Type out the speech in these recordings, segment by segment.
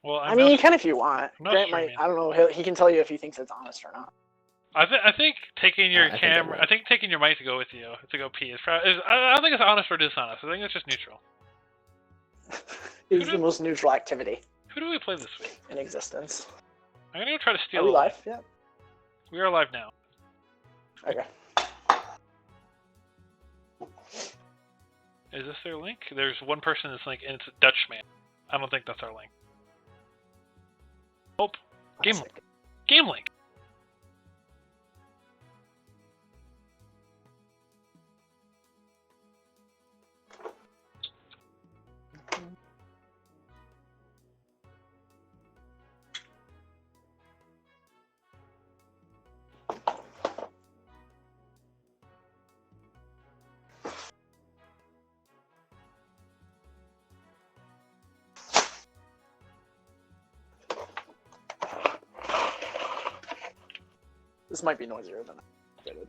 Well, I mean, you can if you want. Grant might. streaming. I don't know. He can tell you if he thinks it's honest or not. I think taking your I think it camera, will. I think taking your mic to go with you to go pee I don't think it's honest or dishonest. I think it's just neutral. It's the most neutral activity Who do we play this week? in existence. I'm gonna go try to steal. Are we live? Yeah. We are live now. Okay. Is this their link? There's one person in this link, and it's a Dutchman. I don't think that's our link. Oh, game link. This might be noisier than I did.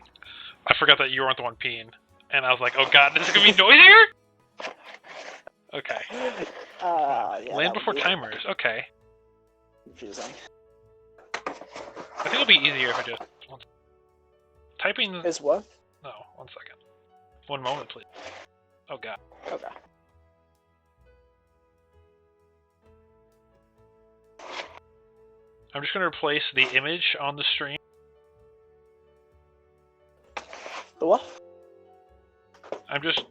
I forgot that you weren't the one peeing, and I was like, "Oh God, this is gonna be noisier." Okay. Yeah, Land before timers. Okay. Confusing. I think it'll be easier if I just typing. Is what? No, 1 second. 1 moment, please. Oh God. Okay. I'm just gonna replace the image on the stream. The what? I'm just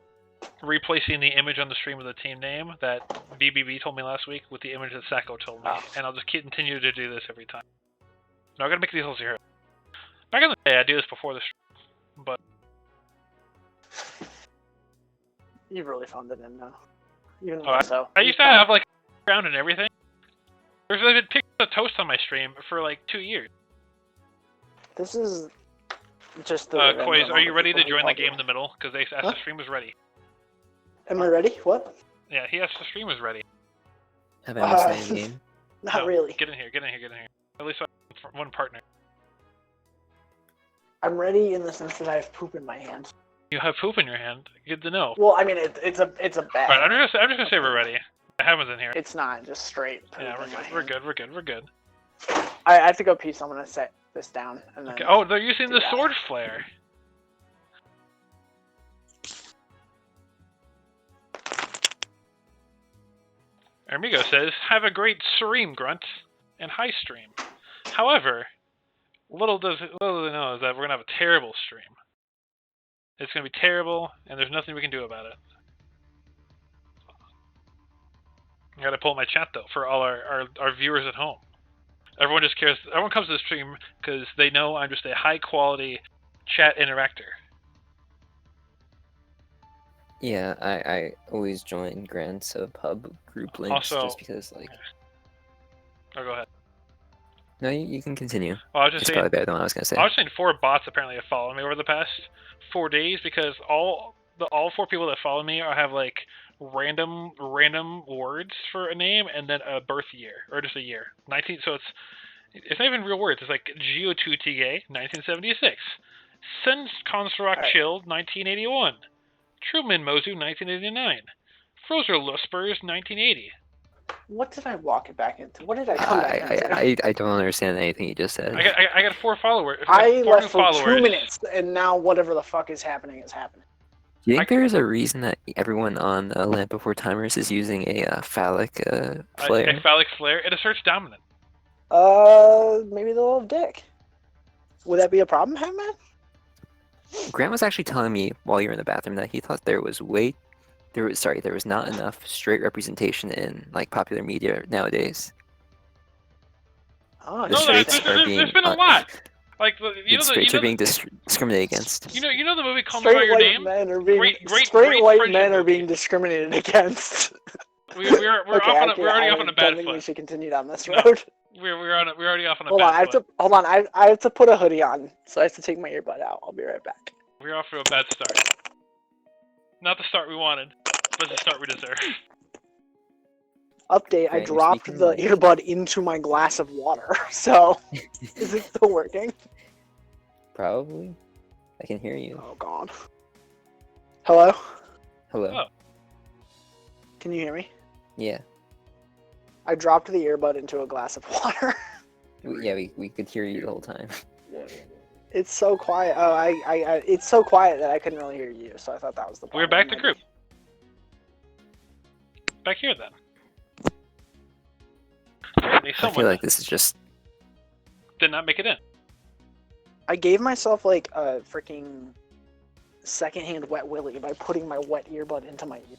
replacing the image on the stream with the team name that BBB told me last week with the image that Sacco told me, and I'll just continue to do this every time. No, I gotta make these all zero. Back in the day, I do this before the stream, but You've really found it in now. Even I used to have like ground and everything. There's been pictures of toast on my stream for like 2 years. This is just the. Koiz, are you ready to join the game in the middle? Because they asked the stream was ready. Am I ready? What? Yeah, he asked the stream was ready. Have I missed any game? Not really. Get in here. At least one partner. I'm ready in the sense that I have poop in my hand. You have poop in your hand. Good to know. Well, I mean, it's a bag. Alright, I'm just gonna say we're ready. Heaven's in here. It's not just straight. Yeah, we're good. I have to go pee, so I'm gonna set this down and then. Okay. Oh, they're using the sword flare. Amigo says, "Have a great stream, Grunt, and high stream." However, little do they know is that we're gonna have a terrible stream. It's gonna be terrible, and there's nothing we can do about it. I gotta pull my chat though for all our viewers at home. Everyone just cares. Everyone comes to the stream because they know I'm just a high quality chat interactor. Yeah, I always join Grant's pub group links Also, just because, like. Oh, go ahead. No, you can continue. Well, I was just It's saying, probably better than what I was gonna say. I was saying 4 bots apparently have followed me over the past 4 days because all 4 people that follow me have like random words for a name and then a birth year or just a year. 19. So it's not even real words. It's like Geo2TGA 1976, Sens Construct Chilled 1981, Truman Mozu 1989, Frozer Luspers 1980. What did I walk it back into? What did I come back into? I don't understand anything you just said. I got 4 followers. I 4 left new for followers. 2 minutes, and now whatever the fuck is happening is happening. Do you think there is a reason that everyone on Land Before Timers is using a phallic flare? A phallic flare. It asserts dominant. Maybe the little dick. Would that be a problem, man? Grant was actually telling me while you were in the bathroom that he thought there was not enough straight representation in like popular media nowadays. Oh, The No, straights there's been a lot. Like straights are being discriminated against. You know the movie Call Me by Your Name. Straight white men are being discriminated against. We're already off on a bad I think we foot. should continue down this road. We're already off on a Hold on, bad foot. I have to put a hoodie on, so I have to take my earbud out. I'll be right back. We're off to a bad start. Not the start we wanted, but the start we deserve. Update, I Right, you're dropped speaking the like- earbud into my glass of water, so is it still working? Probably. I can hear you. Oh god. Hello? Hello. Oh. Can you hear me? Yeah. I dropped the earbud into a glass of water. Yeah, we could hear you the whole time. It's so quiet. Oh, it's so quiet that I couldn't really hear you, so I thought that was the problem. We're back to maybe. group. Back here then. Apparently I someone feel like this is just. did not make it in. I gave myself like a freaking secondhand wet willy by putting my wet earbud into my ear.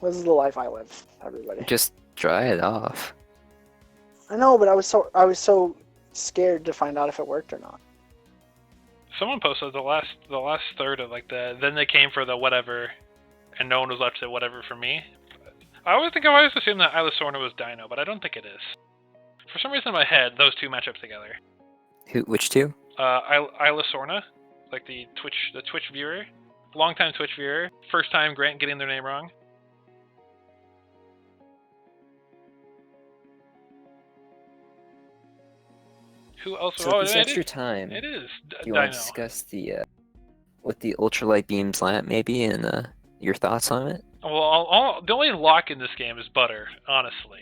This is the life I live, everybody. Just dry it off. I know, but I was so scared to find out if it worked or not. Someone posted the last third of like then they came for the whatever, and no one was left to whatever for me. I always assumed that Islasorna was Dino, but I don't think it is. For some reason in my head, those two match up together. Which two? Islasorna, like the Twitch viewer, longtime Twitch viewer, first time Grant getting their name wrong. Who else? So it that's is. your time. It is. Do you Dino. want to discuss the what the ultralight beams lamp maybe and your thoughts on it? Well, the only lock in this game is Butter, honestly.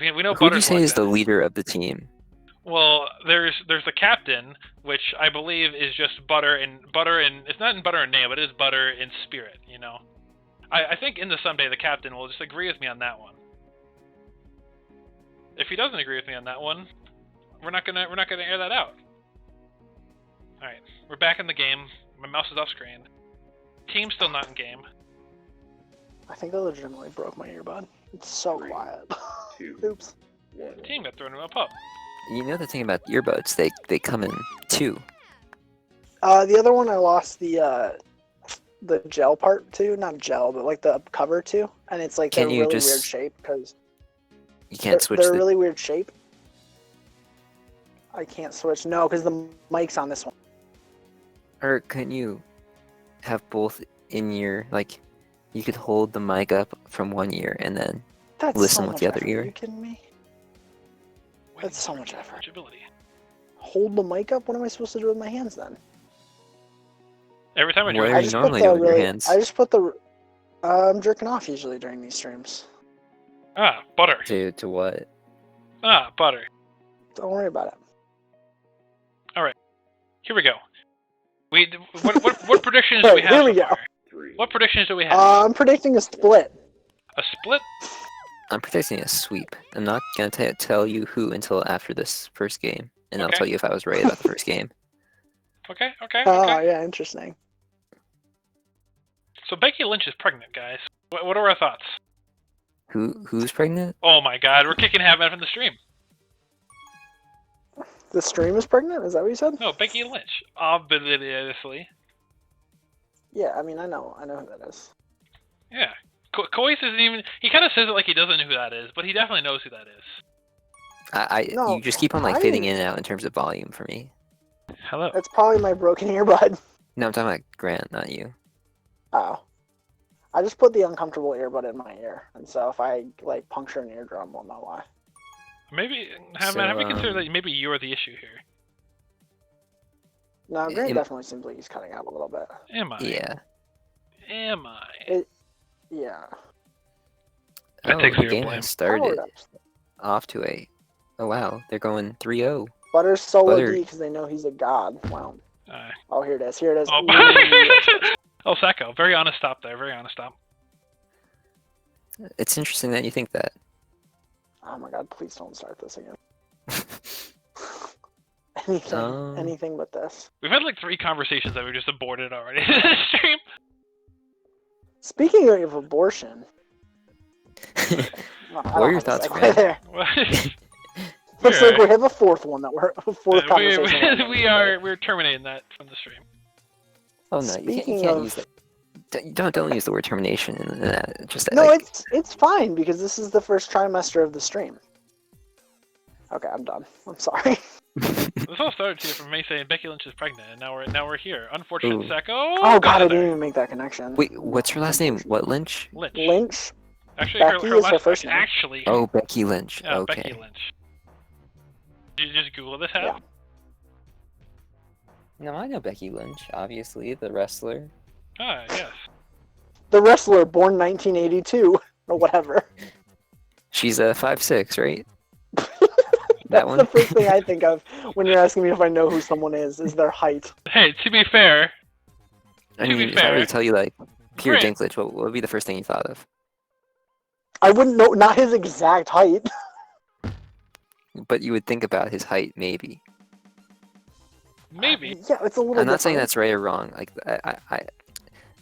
We know Who do you Butter's say locked is the in. leader of the team? Well, there's the captain, which I believe is just Butter and it's not in Butter and name, but it is Butter in spirit. You know, I think in the someday the captain will just agree with me on that one. If he doesn't agree with me on that one, we're not gonna air that out. All right, we're back in the game. My mouse is off screen. Team's still not in game. I think I legitimately broke my earbud. It's so quiet. 2, Oops. 1. Team got thrown in a pub. You know the thing about earbuds, they come in two. The other one I lost the gel part to, not gel, but like the cover to, and it's like they're Can you really just- weird shape because You can't switch they're the. really weird shape. I can't switch. No, because the mic's on this one. Or can you have both in your like? You could hold the mic up from one ear and then That's listen so with much the other effort. ear. Are you kidding me? That's so much effort. Ability. Hold the mic up? What am I supposed to do with my hands then? Every time I What join, are I you just normally put the do with your really. hands? I just put the. I'm jerking off usually during these streams. Butter. To what? Butter. Don't worry about it. Here we go. What predictions do we have? Here we so go. far? 3. What predictions do we have? I'm predicting a split. A split? I'm predicting a sweep. I'm not gonna tell you who until after this first game, and I'll Okay. tell you if I was right about the first game. Okay. Oh, yeah, interesting. So Becky Lynch is pregnant, guys. What are our thoughts? Who's pregnant? Oh my God, we're kicking Havman from the stream. The stream is pregnant? Is that what you said? No, Becky Lynch, obviously. Yeah, I mean, I know who that is. Yeah. Koi's isn't even. He kind of says it like he doesn't know who that is, but he definitely knows who that is. No, you just keep on like I fading didn't- in and out in terms of volume for me. Hello. That's probably my broken earbud. No, I'm talking about Grant, not you. Oh. I just put the uncomfortable earbud in my ear, and so if I like puncture an eardrum, we'll know why. Maybe So, have you considered that maybe you're the issue here? No, Grant Am- definitely seems like he's cutting out a little bit. Am I? Yeah. Am I? Yeah. That takes the zero game blame. has started Oh, off to a. Oh wow, they're going 3-0. Butter's solo Butter- D because they know he's a god. Wow. Uh, Oh, here it is. Here it is. oh, Ooh. oh, Sacco. Very honest stop there. Very honest stop. It's interesting that you think that. Oh my god, please don't start this again. Anything. Anything but this. We've had like 3 conversations that we just aborted already in this stream. Speaking of abortion. What are your thoughts, Grant? There. Looks like we have a fourth one that we're a fourth conversation. we're terminating that from the stream. Oh no, you Speaking can't of- use that. Don't use the word termination in that. Just No, like, it's fine because this is the first trimester of the stream. Okay, I'm done. I'm sorry. This all started here from me saying Becky Lynch is pregnant, and now we're here. Unfortunate Ooh. Sacco. Oh god, I got didn't there. even make that connection. Wait, what's her last name? What Lynch? Lynch. Lynch. Actually, Becky her is her last first name. actually. Oh, Becky Lynch. Yeah, Okay. Becky Lynch. Did you just Google this? Have? Yeah. No, I know Becky Lynch. Obviously, the wrestler. Ah, yes. The wrestler born 1982. or whatever. She's 5'6", right? That's one? the first thing I think of when you're asking me if I know who someone is their height. Hey, to be fair, I To be mean, if I were fair, to tell you like Peter Grant- Dinklage, what would be the first thing you thought of? I wouldn't know, not his exact height. But you would think about his height, maybe. maybe. Yeah, it's a little I'm not saying different. that's right or wrong. Like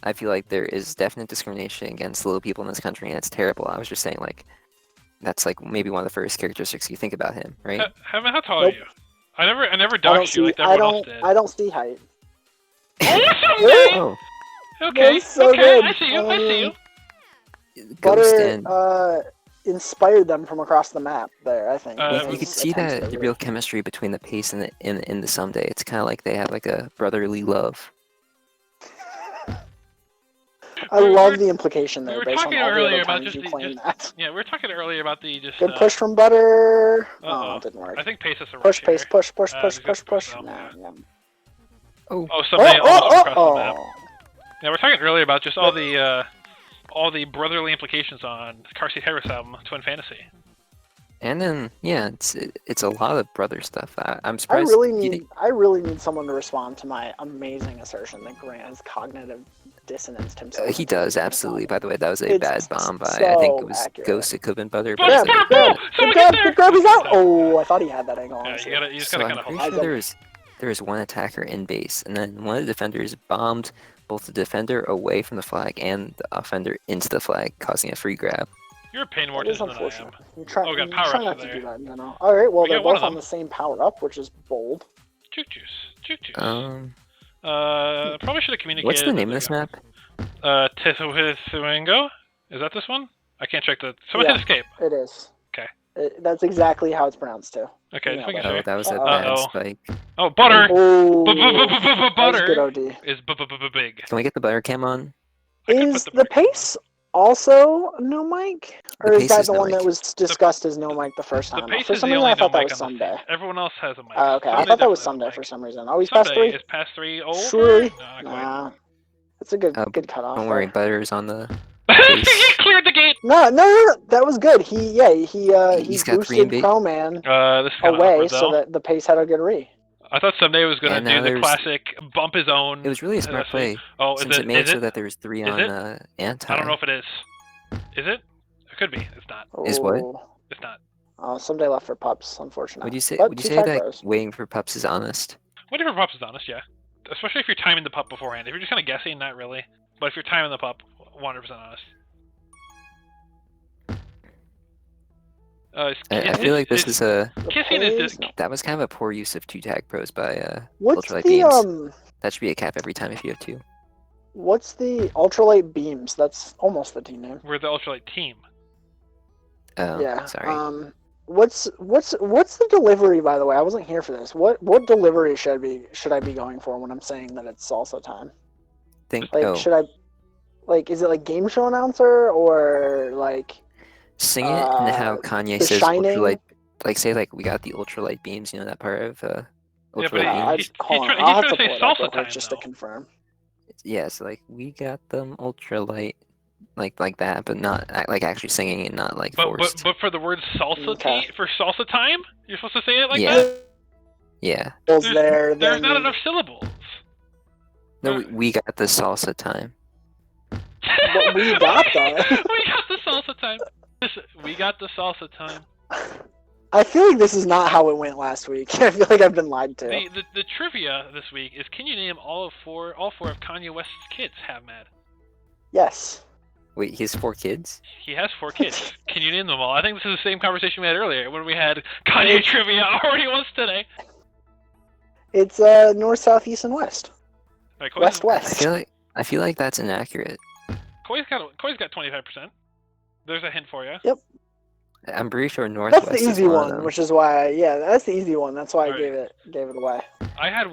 I feel like there is definite discrimination against little people in this country, and it's terrible. I was just saying like that's like maybe one of the first characteristics you think about him, right? How tall Nope. are you? I never I don't doxed you see. like I everyone else don't. did. I don't see height. Oh, Oh, okay. That's so Okay, good. I see you. I see you. Ghost Butter and inspired them from across the map. There, I think. Uh, you His could see attempts that to the read. real chemistry between the Pace and the Someday. It's kind of like they have like a brotherly love. I love the implication we there, were based on talking all the earlier other about times just you the- claimed just- that. Yeah, we were talking earlier about the just. Good push from Butter. Uh-oh. Oh, it didn't work. I think Pace is a Push, rush pace, here. push, push, Uh, push, he's got push, the push push. though, Nah, yeah. yeah. Oh, someday almost across the map. Yeah, we're talking earlier about just all the brotherly implications on Car Seat Headrest album, Twin Fantasy. And then yeah, it's a lot of brother stuff. I'm I surprised. really he need someone to respond to my amazing assertion that Grant has cognitive dissonance himself. he does absolutely. By the way, that was a It's bad bomb by I think so it was accurate. Ghost. It could have been Butter, but Butter, it's like Butter, a Butter! Someone Good get grab, there! good grab, he's out! Okay. Oh, I thought he had that angle, Yeah, honestly. you just So gotta I'm kind of hold pretty on. sure there was one attacker in base, and then one of the defenders bombed both the defender away from the flag and the offender into the flag, causing a free grab. You're paying more That is attention than I am. unfortunate. You try, Oh, we got you power try ups not to there. do that, you know. Alright, well, We they're got one both of on them. the same power up, which is bold. Juke juice. Juke juice. Probably should have communicated. What's the that name of they this got- map? Tehuango? Is that this one? I can't check the. Someone hit escape. It is. Okay. That's exactly how it's pronounced, too. Okay, Yeah, just making but- Oh, sure. that was a Uh-oh. bad Uh-oh. spike. Oh, butter! Oh, that was Butter good OD. is big. Can we get the butter cam on? I could Is put the butter cam on. pace also no mic? Or The is pace that is the no one that mic. was discussed as no mic the first The time? pace For is some the reason, only I thought no that mic was on the Sunday. team. Everyone else has a mic. Okay, I Sunday thought that was definitely Sunday has a for mic. some reason. Oh, he's past Sunday three? is past 3 over? Surely? No, not quite. Nah. That's a good Oh, good cutoff. Don't worry, there. Butter's on the. He cleared the gate! No, that was good. He He's got three boosted in bait. Pro Man This is kind of away awkward, so though. that the pace had a good re. I thought someday was going to And do now the there's- classic bump his own. It was really a smart see. play, Oh, is since it? it made Is it so it? that there was 3 Is on it? anti. I don't know if it is. Is it? It could be. It's not. Is what? It's not. Someday left for pups, unfortunately. Would you say? But Would you two say tag that pros. waiting for pups is honest? Whatever pups is honest, yeah. Especially if you're timing the pup beforehand. If you're just kind of guessing, not really. But if you're timing the pup, 100% honest. I feel like this is a. The Kissing is pace- just. That was kind of a poor use of 2 tag pros by What's Ultralight the Beams. That should be a cap every time if you have 2. What's the Ultralight Beams? That's almost the team name. We're the Ultralight team. Oh, Yeah. sorry. What's the delivery, by the way? I wasn't here for this. What delivery should I be going for when I'm saying that it's salsa time? Think. Like, Oh, should I, like, is it like game show announcer or like? sing it and how Kanye The says Shining? Ultralight. Like say like we got the Ultralight Beams. You know that part of Yeah, Ultralight but I Beams. just hold on. he's I'll have trying to to say pull it up real salsa quick time, just though. to confirm. Yeah, so like we got them Ultralight. Like that, but not like actually singing it, not like But forced. for the word salsa Okay. for salsa time, you're supposed to say it like Yeah. that. Yeah. There's There's then not enough syllables. No, we got the salsa time. But we got that. We got the salsa time. We got the salsa time. I feel like this is not how it went last week. I feel like I've been lied to. The trivia this week is: can you name all four of Kanye West's kids? Have mad. Yes. Wait, he has 4 kids? He has 4 kids. Can you name them all? I think this is the same conversation we had earlier when we had Kanye trivia already once today. It's north, south, east, and west. Right, West, I west. feel like that's inaccurate. Koi's got 25%. There's a hint for you. I'm pretty sure northwest That's the is easy one of one, them. which is why. Yeah, that's the easy one. That's why I Alright. gave it away. I had.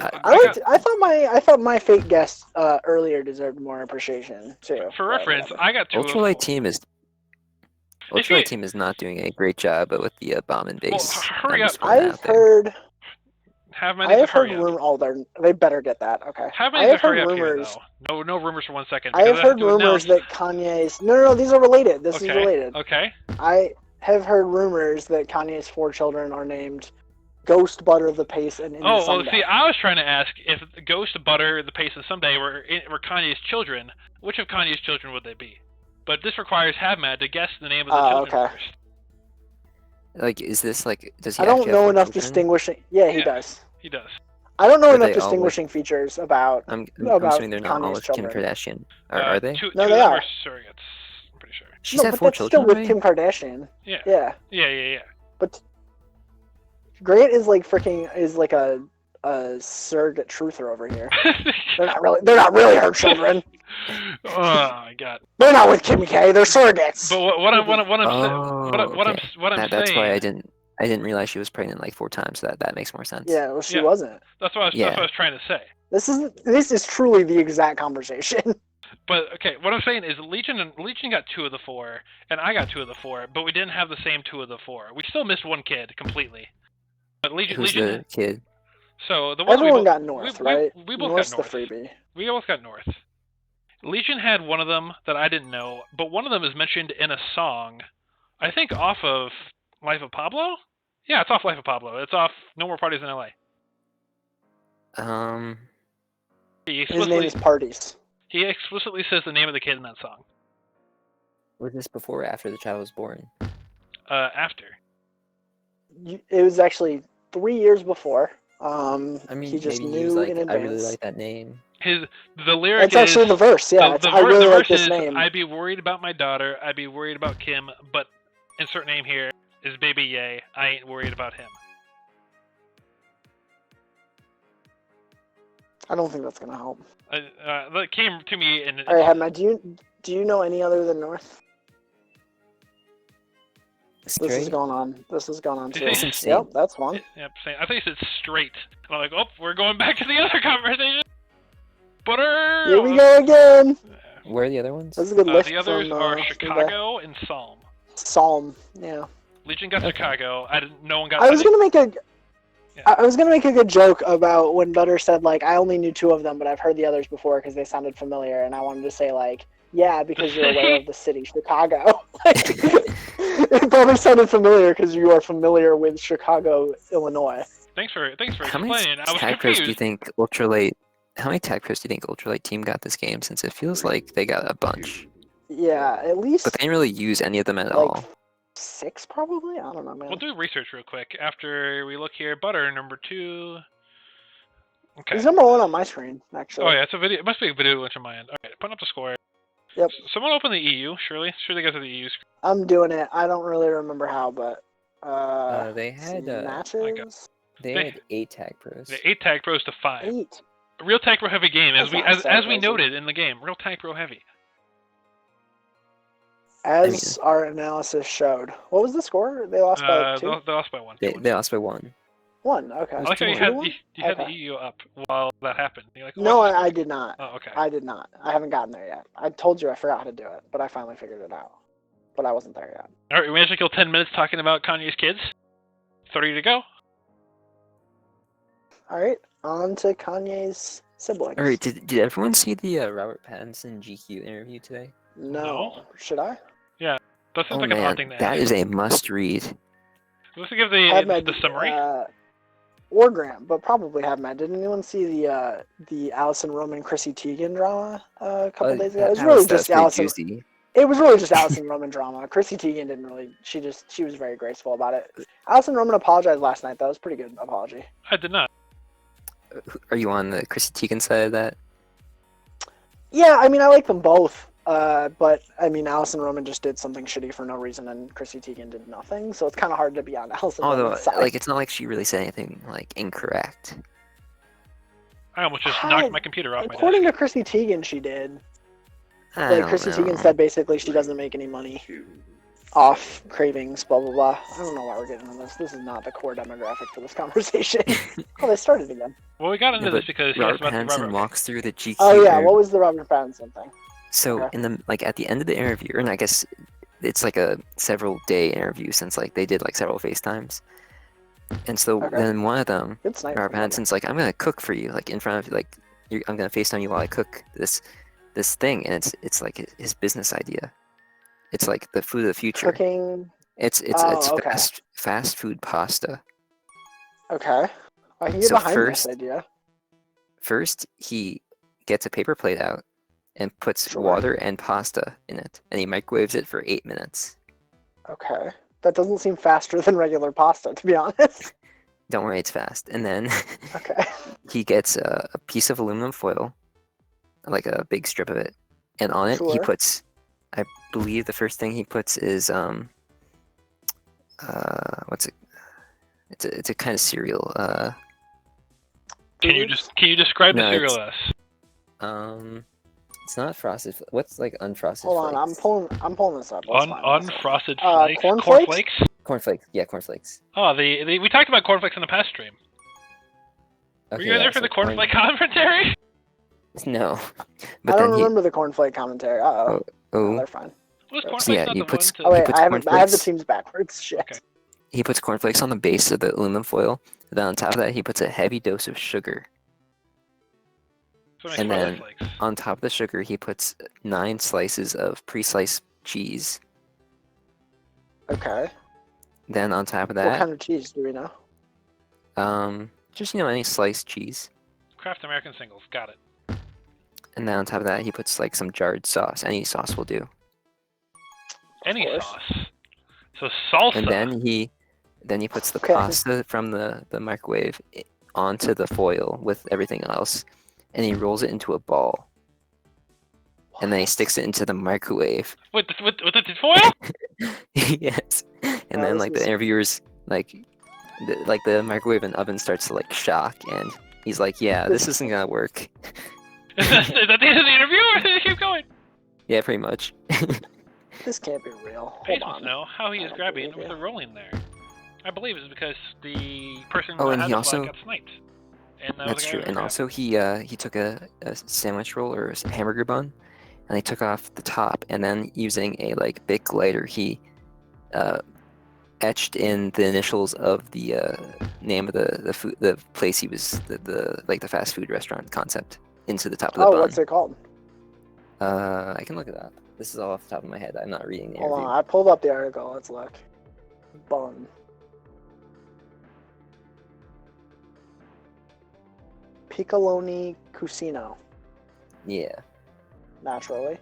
I thought my fake guess earlier deserved more appreciation too. For but reference, whatever. I got 2 of Ultralight 4. team is If you- Ultralight team is not doing a great job with the bomb and base. Well, hurry I'm just up. putting that I've out there. heard Have my I needs have to heard hurry up. they better get that. Okay. Have my I needs have to hurry heard up here, rumors. though. No rumors for 1 second. I Because have I have heard to rumors announce. that Kanye's. No, these are related. This is Okay. related. Okay. I have heard rumors that Kanye's 4 children are named Ghost, Butter, the Pace, and In the Oh, well, Someday. see, I was trying to ask if Ghost, Butter, the Pace, and Someday were Kanye's children. Which of Kanye's children would they be? But this requires Havmad to guess the name of the children okay. first. Like, is this like? Does he I don't actually have know 4 enough children? distinguishing. Yeah, he Yeah. does. He does. I don't know Are enough they all, like- distinguishing features about I'm about assuming they're not all Kanye's with children. Kim Kardashian. Are they? Two No, of they them are. are surrogates. I'm pretty sure. She's No, had but 4 that's children still with already? Kim Kardashian. Yeah. Yeah, Yeah. but Grant is like a surrogate truther over here. They're not really her children. Oh my god. They're not with Kim K. They're surrogates. But what I'm Oh, saying. That's why I didn't realize she was pregnant like 4 times. So that makes more sense. Yeah, well, she Yeah. wasn't. That's what I was trying to say. This is truly the exact conversation. But okay, what I'm saying is Legion got 2 of the 4, and I got 2 of the 4, but we didn't have the same 2 of the 4. We still missed 1 kid completely. But Who's Legion. the kid? So the one Everyone got North, right? We both North's got North. the freebie. We both got North. Legion had one of them that I didn't know, but one of them is mentioned in a song, I think off of Life of Pablo? Yeah, it's off Life of Pablo. It's off No More Parties in LA. His name is Parties. He explicitly says the name of the kid in that song. Was this before or after the child was born? After. It was actually 3 years before. I mean, he just maybe he knew was like, in I advance. really like that name. The lyric It's actually the verse, yeah. I really the like verse this is, name. I'd be worried about my daughter, I'd be worried about Kim, but insert name here is Baby Ye. I ain't worried about him. I don't think that's gonna help. That came to me in. All right, Hadma, do you know any other than North? Straight? This is going on Did too. you say- Yep, that's one. Yep, I think you said straight. And I'm like, oh, we're going back to the other conversation. Butter. Here we go again. Where are the other ones? That's a good list. The others from, are from Chicago and Psalm. Psalm, yeah. Legion got Chicago. No one got. I was gonna make a. Yeah. I was gonna make a good joke about when Butter said like I only knew 2 of them, but I've heard the others before because they sounded familiar, and I wanted to say like yeah because you're aware of the city Chicago. It probably sounded familiar because you are familiar with Chicago, Illinois. Thanks for How many explaining. I was tag pros confused. do you think Ultralight? How many tag pros do you think Ultralight team got this game? Since it feels like they got a bunch, Yeah, at least but they didn't really use any of them at like all. 6 probably. I don't know, man. We'll do research real quick after we look here. Butter number 2. Okay. He's number 1 on my screen actually. Oh yeah, it's a video. It must be a video glitch on my end. All right, putting up the score. Yep. Someone open the EU, surely. Sure, they go to the EU. I'm doing it. I don't really remember how, but They had matches. they had 8 tag pros. The 8 tag pros to 5. 8. A real tag pro heavy game, as That's not as we crazy. noted in the game. Real tag pro heavy. As our analysis showed. What was the score? They lost by 2? They lost by 1. They lost by 1. 1, okay. I like how you Two-one. had the Okay. EU up while that happened. You're like, No, what? I did not. Oh, okay. I did not. I haven't gotten there yet. I told you I forgot how to do it, but I finally figured it out. But I wasn't there yet. All right, we managed to kill 10 minutes talking about Kanye's kids. 30 to go. Alright, on to Kanye's siblings. All right, did everyone see the Robert Pattinson GQ interview today? No. Should I? That sounds Oh like an odd man, thing to that ask. is a must-read. Let's give Had the summary. Or Graham, but probably have Matt. Did anyone see the Allison Roman Chrissy Teigen drama a couple days ago? It was really just Allison. Juicy. It was really just Allison Roman drama. Chrissy Teigen didn't really. She was very graceful about it. Allison Roman apologized last night. That was a pretty good apology. I did not. Are you on the Chrissy Teigen side of that? Yeah, I mean I like them both. But I mean Allison Roman just did something shitty for no reason, and Chrissy Teigen did nothing. So it's kind of hard to be on Allison Although, Roman's side. like, it's not like she really said anything like incorrect. I almost just knocked my computer off my According desk. to Chrissy Teigen, she did. I Like don't Chrissy know. Teigen said, basically she doesn't make any money off cravings, blah blah blah. I don't know why we're getting into this. This is not the core demographic for this conversation. Oh, they started again. Well, we got into Yeah, this but because he Robert asked about the Pattinson Robert. walks through the GQ. Oh yeah, interview. what was the Robert Pattinson thing? So Okay. in the at the end of the interview, and I guess it's like a several day interview since like they did like several FaceTimes. And so Okay. then one of them, Good snipe. Robert Pattinson's like, I'm gonna cook for you, like in front of you, like I'm gonna FaceTime you while I cook this thing, and it's like his business idea. It's like the food of the future. Cooking. It's okay. fast food pasta. Okay. I can get So behind this idea. First, he gets a paper plate out and puts Sure. water and pasta in it, and he microwaves it for 8 minutes. Okay. That doesn't seem faster than regular pasta, to be honest. Don't worry, it's fast. And then Okay. he gets a piece of aluminum foil, like a big strip of it, and on it he Sure. puts, I believe the first thing he puts is what's it? It's a kind of cereal. Can you describe the No, cereal it's- to us? It's not frosted. What's like unfrosted Hold on, flakes? I'm pulling this up. Let's find this. Unfrosted flakes. Cornflakes? Cornflakes. Yeah, cornflakes. Oh, we talked about cornflakes in the past stream. Were Okay, you there for the cornflake commentary? No, I but don't then remember the cornflake commentary. Uh-oh. No, oh, they're fine. Was So cornflakes yeah, not he the puts- one Oh to... wait, puts I have the cornflakes- teams backwards. Shit. Okay. he puts cornflakes on the base of the aluminum foil. Then on top of that, he puts a heavy dose of sugar. So it makes And frosted then flakes. on top of the sugar, he puts 9 slices of pre-sliced cheese. Okay. Then on top of What that, kind of cheese do we know? just any sliced cheese. Kraft American Singles. Got it. And then on top of that, he puts like some jarred sauce. Any sauce will do. Any course. sauce. So salsa. And then he puts the Okay. pasta from the microwave onto the foil with everything else, and he rolls it into a ball. And then he sticks it into the microwave. With the foil? Yes. And Oh, then this like is- the interviewers like the microwave and oven starts to like shock, and he's like, "Yeah, this isn't gonna work." Is that the end of the interview, or did it keep going? Yeah, pretty much. This can't be real. Paige Hold wants to on. know how he I is don't grabbing believe with you. the rolling there. I believe it's because the person Oh, that and had he the also- flag got sniped. And that was That's the guy true. who And grabbed. also he took a sandwich roll or a hamburger bun, and he took off the top, and then using a like Bic lighter, he etched in the initials of the name of the place he was the fast food restaurant concept into the top of the Oh, bun. what's it called? I can look it up. This is all off the top of my head. I'm not reading the Hold interview. on, I pulled up the article. Let's look. Bun. Piccoloni Cusino, Yeah, naturally.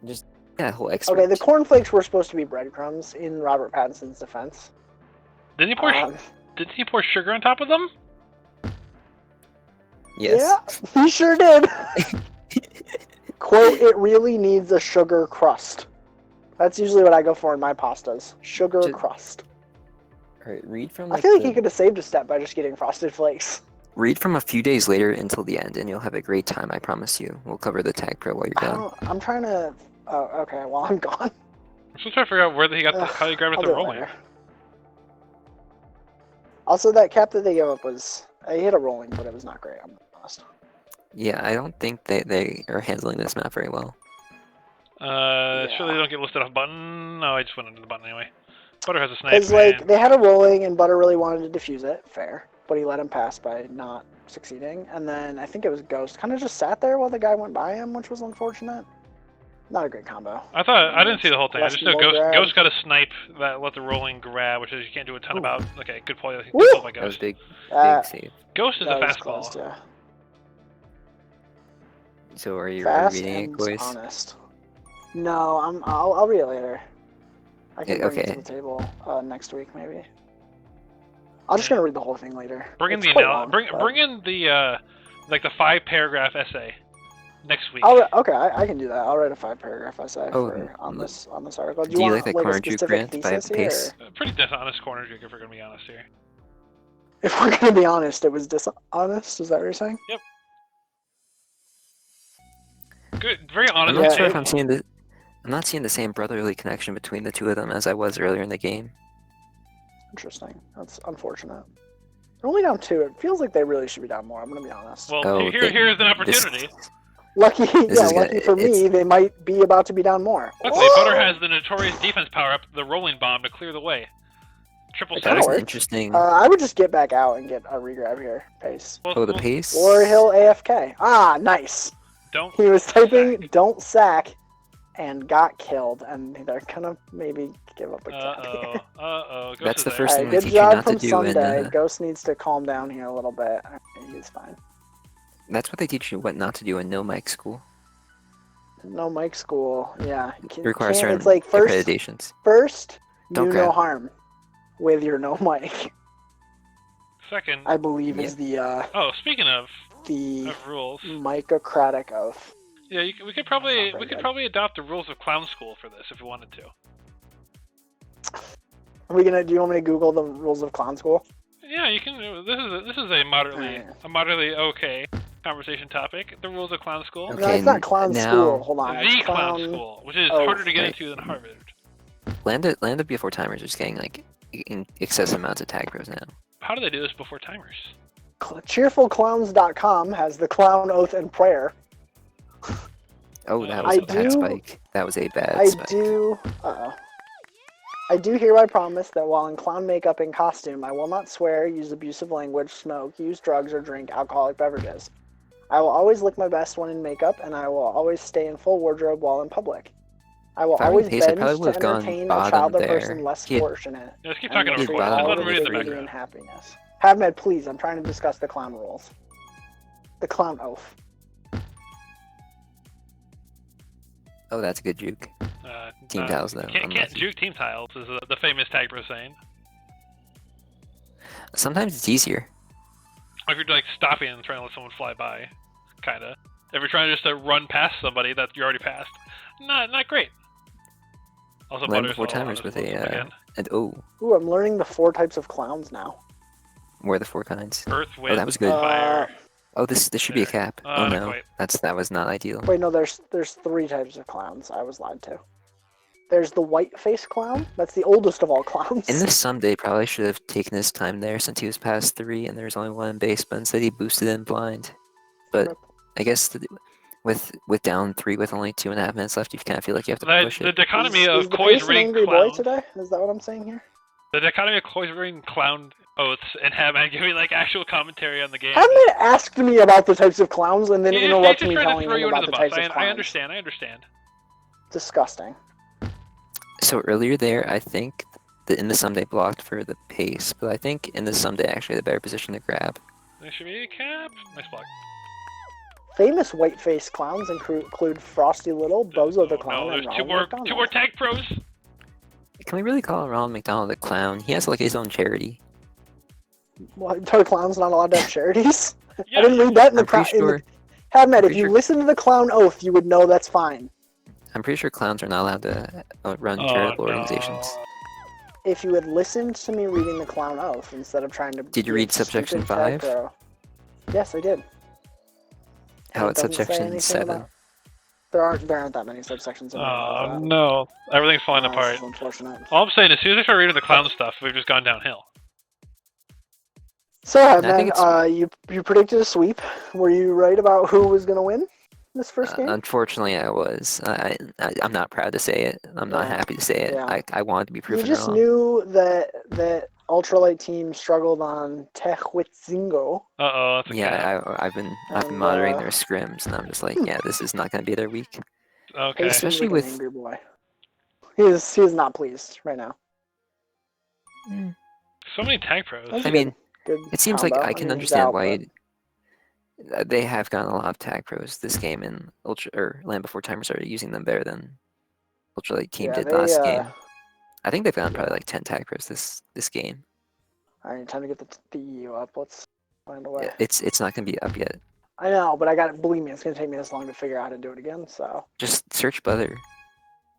just that whole excerpt. Okay, the cornflakes were supposed to be breadcrumbs in Robert Pattinson's defense. Didn't he pour sugar on top of them? Yes. Yeah, he sure did. Quote, it really needs a sugar crust. That's usually what I go for in my pastas. Sugar Ju- crust. All right, read from I like feel like the- he could have saved a step by just getting frosted flakes. read from a few days later until the end, and you'll have a great time. I promise you. We'll cover the tag pro while you're done. I'm trying to... Oh, okay, well, I'm gone. I'm still trying to figure out where he got how he grabbed I'll with do the it rolling. later. Also, that cap that they gave up was... I hit a rolling, but it was not great, I'm gonna be honest. Yeah, I don't think they are handling this map very well. Surely they don't get listed off button. No, I just went into the button anyway. Butter has a snipe. Because, like, and- they had a rolling, and Butter really wanted to defuse it. Fair. But he let him pass by not succeeding. And then I think it was Ghost. Kind of just sat there while the guy went by him, which was unfortunate. Not a great combo. I didn't see the whole thing. I just know Questionable grab. Ghost got a snipe that let the rolling grab, which is you can't do a ton Ooh. about. Okay, good play. Good Woo! play by That was Ghost. big Uh, save. Ghost is that a was fastball. close, yeah. So are you Fast reading it, and boys? honest. No, I'll read it later. I can Yeah, bring it okay. to the table next week, maybe. I'm just gonna read the whole thing later. Bring in It's the quite anal- long, bring but- bring in the like the 5-paragraph essay next week. Okay, I can do that. I'll write a 5-paragraph essay Oh, on this article. do you want like that a corner juke specific grant by thesis here, Pace? or- Pretty dishonest corner juke if we're gonna be honest here. If we're gonna be honest, it was dishonest. Is that what you're saying? Good, very I'm honest. not Yeah. sure if I'm not seeing the same brotherly connection between the two of them as I was earlier in the game. Interesting. That's unfortunate. They're only down 2. It feels like they really should be down more. I'm gonna be honest. Well, Oh, here's an this- opportunity. Lucky, is yeah, good. lucky for It's- me, they might be about to be down more. Luckily, Whoa! Butter has the notorious defense power up, the rolling bomb, to clear the way. Triple It That kinda was an works. interesting. I would just get back out and get a regrab here. Pace. Oh, the pace. Or he'll AFK. Ah, nice. Don't. He was typing sack. "don't sack" and got killed, and they're gonna maybe give up a cap here. Ghost That's is the there. first thing they Good teach you job not to from do in. Sunday. Ghost needs to calm down here a little bit. He's fine. That's what they teach you what not to do in no mic school. No mic school. Yeah, It requires can't. certain It's like first, accreditations. do Don't no grab. harm with your no mic. Second. I believe is the Oh, speaking of the rules, Microcratic oath. yeah, we could probably very good. probably adopt the rules of clown school for this if we wanted to. Are we gonna? Do you want me to Google the rules of clown school? Yeah, you can. This is a moderately okay conversation topic. The rules of clown school. Okay. No, it's not clown now- school. Hold on. The It's clown school, which is oath. harder to get Right. into than Harvard. Land of before timers is getting like in excessive amounts of tag pros now. How do they do this before timers? Cheerfulclowns.com has the clown oath and prayer. Oh, that I was a bad do- spike. That was a bad I spike. do. I do hereby promise that while in clown makeup and costume, I will not swear, use abusive language, smoke, use drugs, or drink alcoholic beverages. I will always look my best when in makeup, and I will always stay in full wardrobe while in public. I will If I were always in Pace, I bend probably to would've gone entertain a bottom child or there. person less He had- fortunate. Yeah, let's keep and talking over He'd treat Corey. bottom all Let with him read in the with three. beauty and background. happiness. Havmed, please, I'm trying to discuss the clown rules. The clown oath. Oh, that's a good juke. Team tiles, though. Can't unlucky. juke team tiles is the famous tag pro saying. Sometimes it's easier. If you're like stopping and trying to let someone fly by, kinda. If you're trying just to run past somebody that you're already past, not great. Also, Land Butters before all timers on with his a list again. and oh, Ooh, I'm learning the 4 types of clowns now. where are the 4 kinds? Earth, wind, that was good. fire. Oh, this should be a there. cap. Oh Not no, quite. that was not ideal. Wait, no, there's 3 types of clowns. I was lied to. There's the white face clown. That's the oldest of all clowns. In this someday probably should have taken his time there since he was past 3 and there's only 1 in base, but instead he boosted in blind. But Rip. I guess with down 3 with only 2.5 minutes left, you kind of feel like you have to push The it. dichotomy is of the Koi's face an ring angry boy clown. today? Is that what I'm saying here? The dichotomy of Koi's ring clown oaths and Havman giving like actual commentary on the game. Havmed asked me about the types of clowns and then He's interrupted just me trying to telling throw him you about under the the types bus. of clowns. I understand. Disgusting. So earlier there, I think that in the someday blocked for the pace, but I think in the someday actually the better position to grab. There should be a cap. Nice block. Famous white face clowns include Frosty Little, Bozo the Clown, No, and there's Ronald two more McDonald. tag pros. Can we really call Ronald McDonald a clown? He has like his own charity. What, are clowns not allowed to have charities? Yeah, I didn't read that in the I'm pretty sure. Havmed, if pretty you sure- listen to the clown oath, you would know that's fine. I'm pretty sure clowns are not allowed to run Oh, charitable no. organizations. If you had listened to me reading the clown oath instead of trying to Did you be a read subsection stupid tag 5? pro. Yes, I did. How It it's doesn't say subsection anything 7? about- There aren't that many subsections. In Oh no, everything's falling apart. This is unfortunate. All I'm saying is, as soon as I start reading the clown stuff, we've just gone downhill. So, I think Havmed, you predicted a sweep. Were you right about who was going to win this first game? Unfortunately, I was. I'm not proud to say it. I'm not Yeah. happy to say it. Yeah. I wanted to be You proven just wrong. knew that Ultralight team struggled on Tehuitzingo. That's a cap. Yeah, I've been And, monitoring their scrims, and I'm just like, yeah, this is not going to be their week. Okay. Pace Especially seems like with- an angry boy. He is not pleased right now. So many tag pros. That's I mean, Good it seems like combo. I can mean, understand Zal, why they have gotten a lot of tag pros this game, and Land Before Timer started using them better than Ultralight team Yeah, did they, last game. I think they've gotten probably like 10 tag pros this game. Alright, time to get the EU up. Let's find a way. Yeah, it's not going to be up yet. I know, but believe me, it's gonna take me this long to figure out how to do it again. So Just search Butter.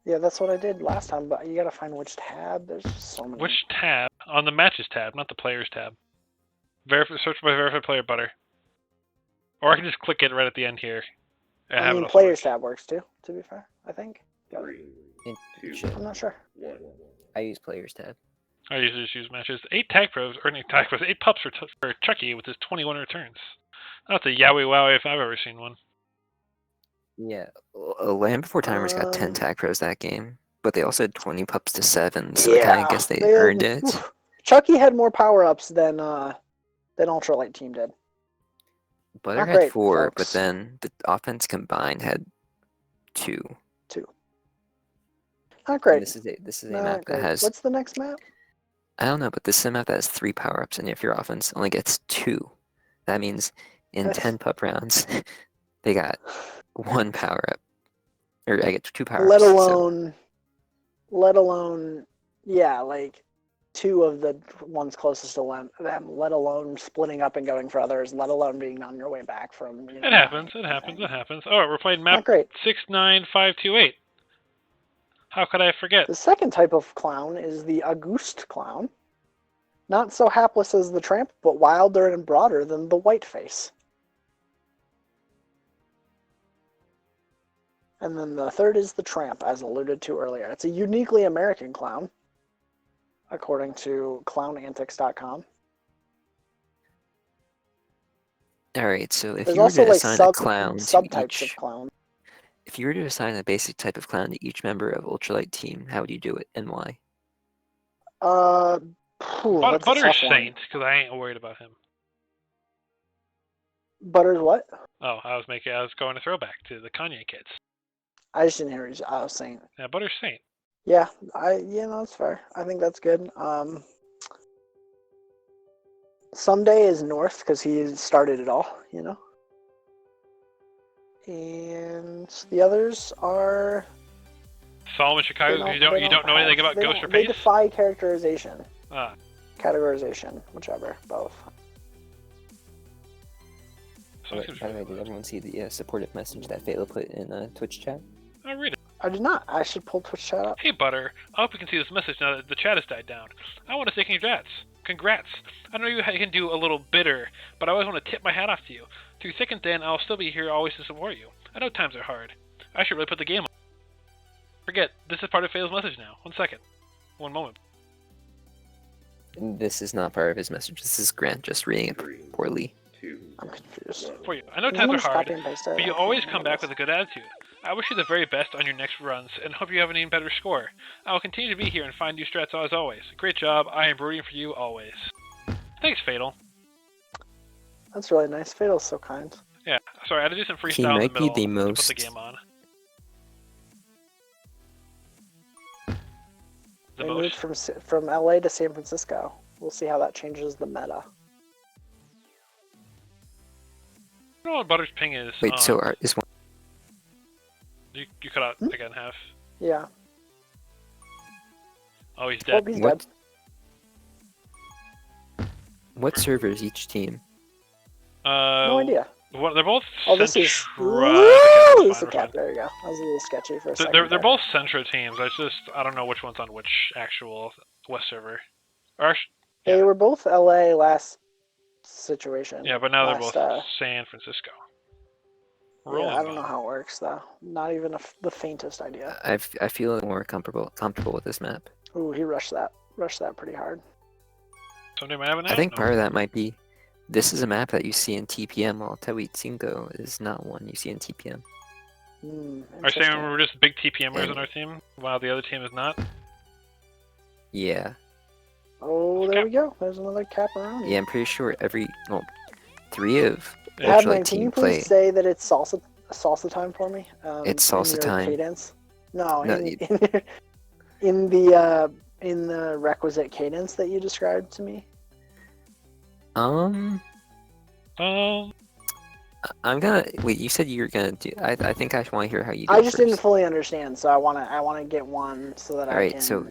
yeah, that's what I did last time. But you gotta find which tab. There's just so many. Which tab? On the matches tab, not the players tab. Search by verified player butter. Or I can just click it right at the end here. and I have mean, it all players sorted. tab works too. To be fair, I think. I'm not sure. I use Players tab. I usually just use matches. 8 tag pros, or 8 tag pros, 8 pups for Chucky with his 21 returns. That's a yowie wowie if I've ever seen one. Yeah, Land Before Timers got 10 Um, tag pros that game, but they also had 20 pups to 7, so I kind of guess they earned it. Chucky had more power-ups than Ultralight team did. Butter Not had great, 4, but folks. then the offense combined had 2. Not And great. this is a Not map great. that has, What's the next map? I don't know, but this is a map that has 3 power-ups, and if your offense only gets 2, that means in 10 pup rounds, they got 1 power-up. Or I get 2 power-ups. Let alone, yeah, like 2 of the ones closest to them, let alone splitting up and going for others, let alone being on your way back from. It happens. It happens. Oh, we're playing map Not great. 69528. How could I forget? The second type of clown is the Auguste clown. Not so hapless as the tramp, but wilder and broader than the whiteface. And then the third is the tramp, as alluded to earlier. It's a uniquely American clown, according to clownantics.com. Alright, so if There's you were also to like assign a clown to subtypes each, of clown. if you were to assign a basic type of clown to each member of Ultralight team, how would you do it and why? That's a Butter's tough one. Saint, because I ain't worried about him. Butter's what? Oh, I was going to throwback to the Kanye kids. I just didn't hear you. I was saying. Yeah, Butter's Saint. Yeah, that's fair. I think that's good. Someday is North because he started it all, And the others are. Solomon Chicago. You don't know anything about Ghost or They Pace? defy characterization. Ah. Categorization, whichever, both. By the way, did everyone see the supportive message that Phala put in Twitch chat? I'll read it. I did not. I should pull Twitch chat up. Hey, Butter. I hope you can see this message now that the chat has died down. I want to say congrats. Congrats. I know you can do a little bitter, but I always want to tip my hat off to you. Through thick and thin, I'll still be here always to support you. I know times are hard. I should really put the game on. Forget, this is part of Phal's message now. 1 second. 1 moment. This is not part of his message. This is Grant just reading it poorly. I'm confused. For you. I know times are hard, but you always come back with a good attitude. I wish you the very best on your next runs, and hope you have an even better score. I will continue to be here and find new strats as always. Great job. I am rooting for you always. Thanks, Fatal. That's really nice. Fatal's so kind. Yeah, sorry, I had to do some He freestyle in might the be middle the to most- put the game on. They moved from LA to San Francisco. We'll see how that changes the meta. I don't know what Butter's ping is. Wait, so is one... You cut out again half. Yeah. Oh, he's Oh, dead. he's What? dead. What server is each team? No idea. They're both. Oh, this is. Centra- Woo! This is a cap. There you go. That was a little sketchy for a second. They're there. both Centra teams. I don't know which one's on which actual West server. They were both LA last situation. Yeah, but now they're both last, San Francisco. Yeah, I don't know how it works though. Not even the faintest idea. I feel more comfortable with this map. Ooh, he rushed that. Rushed that pretty hard. Somebody might have an I think ad? part of that might be this is a map that you see in TPM, while Tawit Cinco is not one you see in TPM. Are you saying Interesting. we're just big TPMers And- on our team, while the other team is not? Yeah. Oh, there we go. There's another cap around. Yeah, I'm pretty sure 3 of Yeah. Ultralight Admin, can you team please play. say that it's salsa time for me? It's in salsa your time. Cadence. No, No, in the requisite cadence that you described to me. I'm gonna wait. You said you were gonna do. I think I want to hear how you do. I it just first. didn't fully understand, so I wanna get one so that All I right, can. so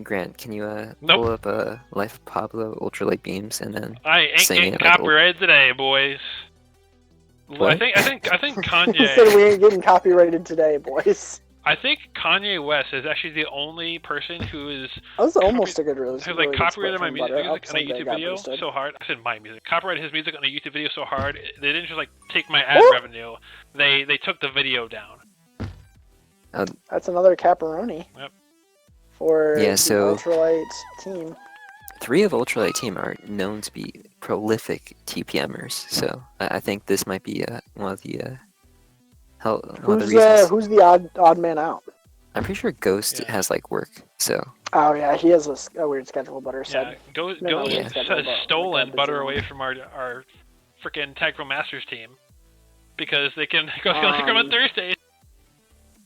Grant, can you Nope. pull up Life of Pablo Ultralight Beams and then I ain't Sing getting it like copyrighted today, boys. What? I think he said Kanye. we ain't getting copyrighted today, boys. I think Kanye West is actually the only person who is That was almost a good release. who like copyrighted my music on a YouTube video boosted. so hard. I said my music. Copyrighted his music on a YouTube video so hard. They didn't just like take my ad Woo! revenue. They took the video down. That's another caparoni. Yep. For Yeah, the so- Ultralight team. 3 of Ultralight team are known to be prolific TPMers. So I think this might be one of the one of the reasons. Who's the odd man out? I'm pretty sure Ghost Yeah. has like work. So Oh yeah, he has a weird schedule. Butter Yeah, said. Ghost No, no, weird schedule, has but stolen like a Butter busy away one. from our freaking Tag Pro Masters team because they can go on Thursdays.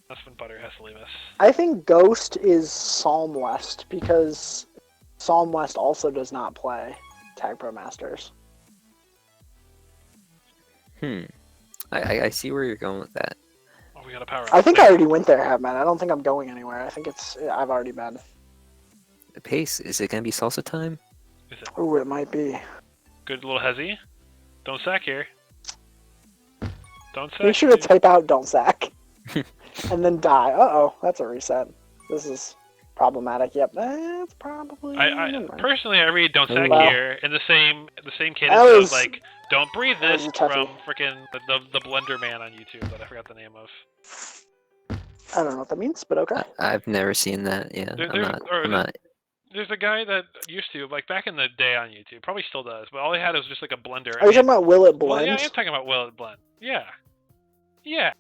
That's when Butter has to leave us. I think Ghost is Psalm West because Psalm West also does not play Tag Pro Masters. I see where you're going with that. Oh, we got a power up. I think I already went there, Hatman. I don't think I'm going anywhere. I think I've already been. The pace, is it gonna be salsa time? Is it? Ooh, it might be. Good little hezzy. Don't sack here. Don't sack. Make sure to type out "don't sack" and then die. Uh-oh, that's a reset. This is problematic. Yep, that's probably. Personally, I read "don't sack Wow. here" in the same cadence That was- of like "don't breathe that this" was a toughie. from freaking the Blender Man on YouTube that I forgot the name of. I don't know what that means, but okay. I've never seen that. Yeah, I'm not. There's a guy that used to, like back in the day on YouTube, probably still does, but all he had was just like a blender. Are you talking about Will It Blend? Well, yeah, I am talking about Will It Blend. Yeah. Yeah.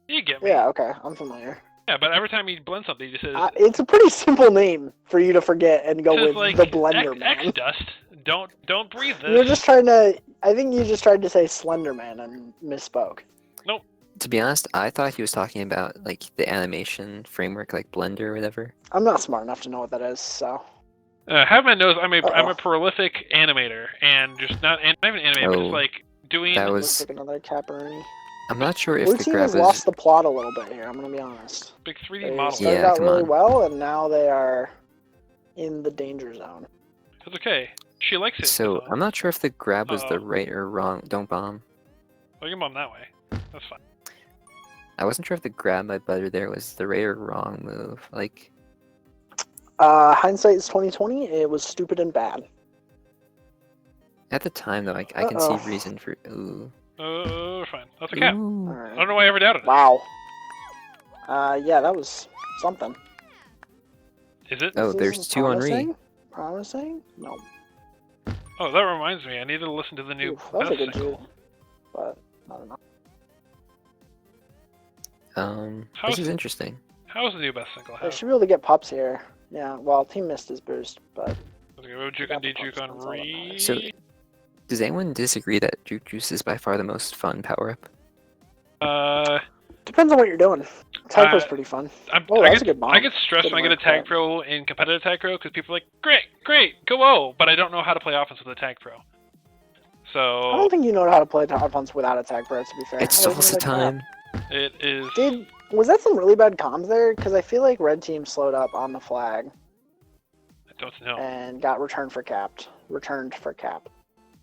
You get me. Yeah, okay, I'm familiar. Yeah, but every time he blends something, he just says... It's a pretty simple name for you to forget and go with like, the Blender Man. X-Dust. Don't breathe this. You're just trying to... I think you just tried to say Slender Man and misspoke. Nope. To be honest, I thought he was talking about like the animation framework, like Blender or whatever. I'm not smart enough to know what that is, so... Havman knows I'm a prolific animator, and just not even animator, but just like doing... That Looks was... like another Caperini. I'm not sure if Blue the team grab has was... lost the plot a little bit here, I'm gonna be honest. Big 3D They model. started Yeah, out come really on. well, and now they are in the danger zone. It's okay. She likes it. So, I'm not sure if the grab was the Uh-oh. right or wrong... Don't bomb. Well, you can bomb that way. That's fine. I wasn't sure if the grab by Butter there was the right or wrong move. Like, Hindsight is 2020. It was stupid and bad. at the time, though, I can see reason for... Ooh. Fine. That's a cap. Ooh. I Alright. don't know why I ever doubted it. Wow. Yeah, that was something. Is it? Oh, This there's is two on Re. promising? Promising? No. Oh, that reminds me. I need to listen to the new Oof, that was a best good single. dude. But, I don't know. This is interesting. How's the new best single? They should be able to get pups here. Yeah, well, Team missed his boost, but... Juke and D-Juke on Re. So, does anyone disagree that Juke Juice is by far the most fun power-up? Depends on what you're doing. Tag Pro's pretty fun. Oh, I that's a good bomb. get stressed Good when I get a work, Tag Pat. Pro in competitive Tag Pro because people are like, great, go, but I don't know how to play offense with a Tag Pro. I So don't think you know how to play offense without a Tag Pro, to be fair. It's I don't salsa think I can. time. it is. Was that some really bad comms there? Because I feel like Red Team slowed up on the flag I don't know. and got returned for cap.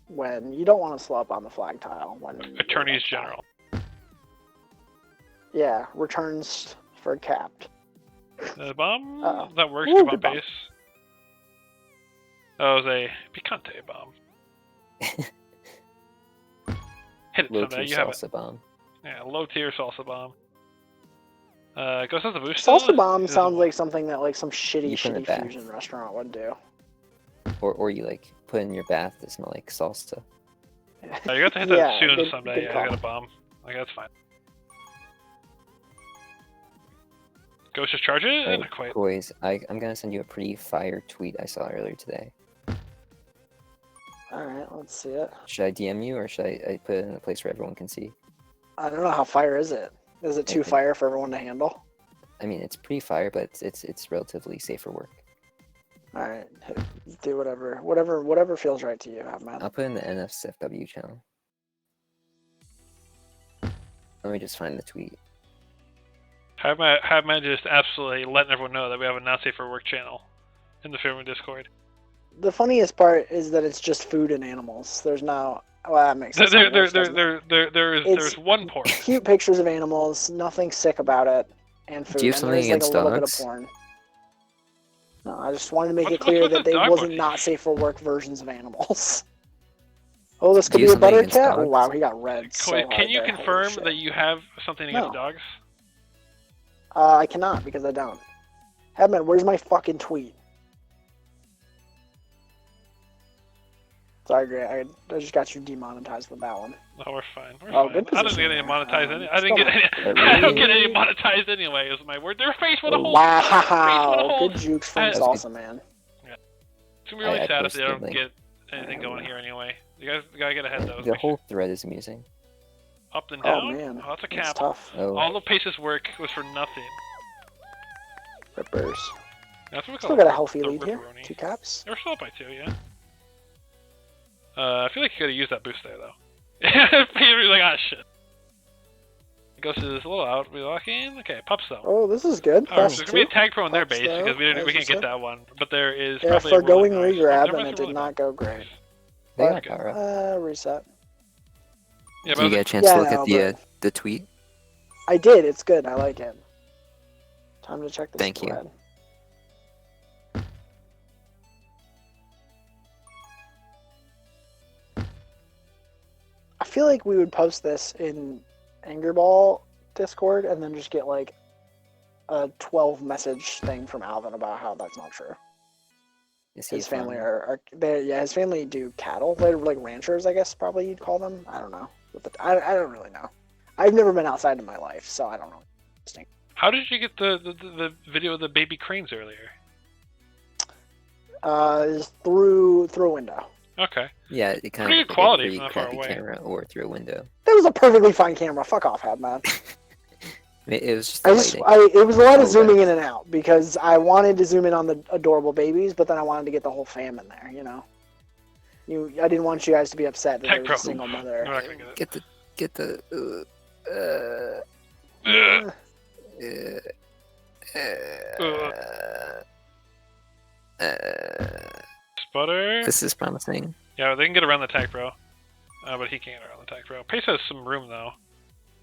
When you don't want to slow up on the flag tile. When Attorneys General. Yeah, returns for capped. The bomb Uh-oh. that works Ooh, to good bomb bomb. base. That was a picante bomb. Hit it Low someday. tier You have it. salsa bomb. Yeah, low tier salsa bomb. Ghost has a boost. Salsa bomb Is it- sounds like something that like some shitty You put it back. fusion restaurant would do. Or you like put in your bath to smell like salsa. Oh, you got to hit that Yeah, soon good- someday. good Yeah, I call. got a bomb. Like that's fine. Ghost just charge it? Oh, Not quite. boys, I'm gonna send you a pretty fire tweet I saw earlier today. Alright, let's see it. Should I DM you or should I put it in a place where everyone can see? I don't know, how fire is it? Is it too Okay. fire for everyone to handle? I mean, it's pretty fire, but it's relatively safe for work. Alright, do whatever feels right to you, man. I'll put it in the NSFW channel. Let me just find the tweet. Have my just absolutely letting everyone know that we have a not safe for work channel in the Filming Discord. The funniest part is that it's just food and animals. There's no... Well, that makes sense. There's one port. Cute pictures of animals, nothing sick about it, and food. Do you have and something there's like against a little bit dogs? of porn. No, I just wanted to make What's- it clear what's that with they the dog wasn't beef? not safe for work versions of animals. Oh, this could Do you be a have something butter against cat? Oh, dogs? wow, he got red so Can hard you there. Holy confirm shit. that you have something against No. dogs? I cannot, because I don't. Headman, where's my fucking tweet? It's Sorry, Grant. I just got you demonetized with that one. No, we're fine. We're Oh, fine. good I didn't position get any there. monetized. I Still didn't get any. not- I don't get Really? any monetized anyway. Is my word. Their face with a Oh. whole. Their face with a Wow, whole. good jukes from That's good. Salsa Man. It's gonna be really I sad if they posted don't link. get anything going here anyway. You guys gotta get ahead though. The whole thread is amusing. Up and Oh down. man, Oh, that's a that's cap. tough. Oh, All the paces work was for nothing. Rippers. That's what we Still call got a the healthy lead here. ripperoni. 2 caps. They were still up by 2, yeah. I feel like you could have used that boost there though. Peter's like, ah shit. Goes to this little out. We lock in. Okay, pups though. Oh, this is good. Alright, Plus there's gonna be a 2. tag pro in their Pups, base though, because we as can't you get said. that one. But there is Yeah, probably a foregoing rolling dice. regrab, There and must it be did rolling not dice. go great. they What? got power up. Reset. Yeah, Do you but get a chance Yeah, to look no, at the tweet? I did. It's good. I like it. Time to check the Thank you. spread. I feel like we would post this in Angerball Discord and then just get like a 12 message thing from Alvin about how that's not true. Is he His a family farmer? yeah, his family do cattle. They're like ranchers, I guess probably you'd call them. I don't know. I don't really know. I've never been outside in my life, so I don't know. how did you get the video of the baby cranes earlier? Is through a window. Okay. Yeah, it kind Pretty of good quality pretty from that far crappy away. camera or through a window. That was a perfectly fine camera. Fuck off, Hadman. It was just the lighting. It was a lot of Oh, zooming right. in and out because I wanted to zoom in on the adorable babies, but then I wanted to get the whole fam in there. You know, I didn't want you guys to be upset that Tech there was a pro. single We're mother. not gonna get it. Get the Ugh. Sputter. This is promising. Yeah, they can get around the tag pro. But he can't get around the tag pro. Pace has some room though.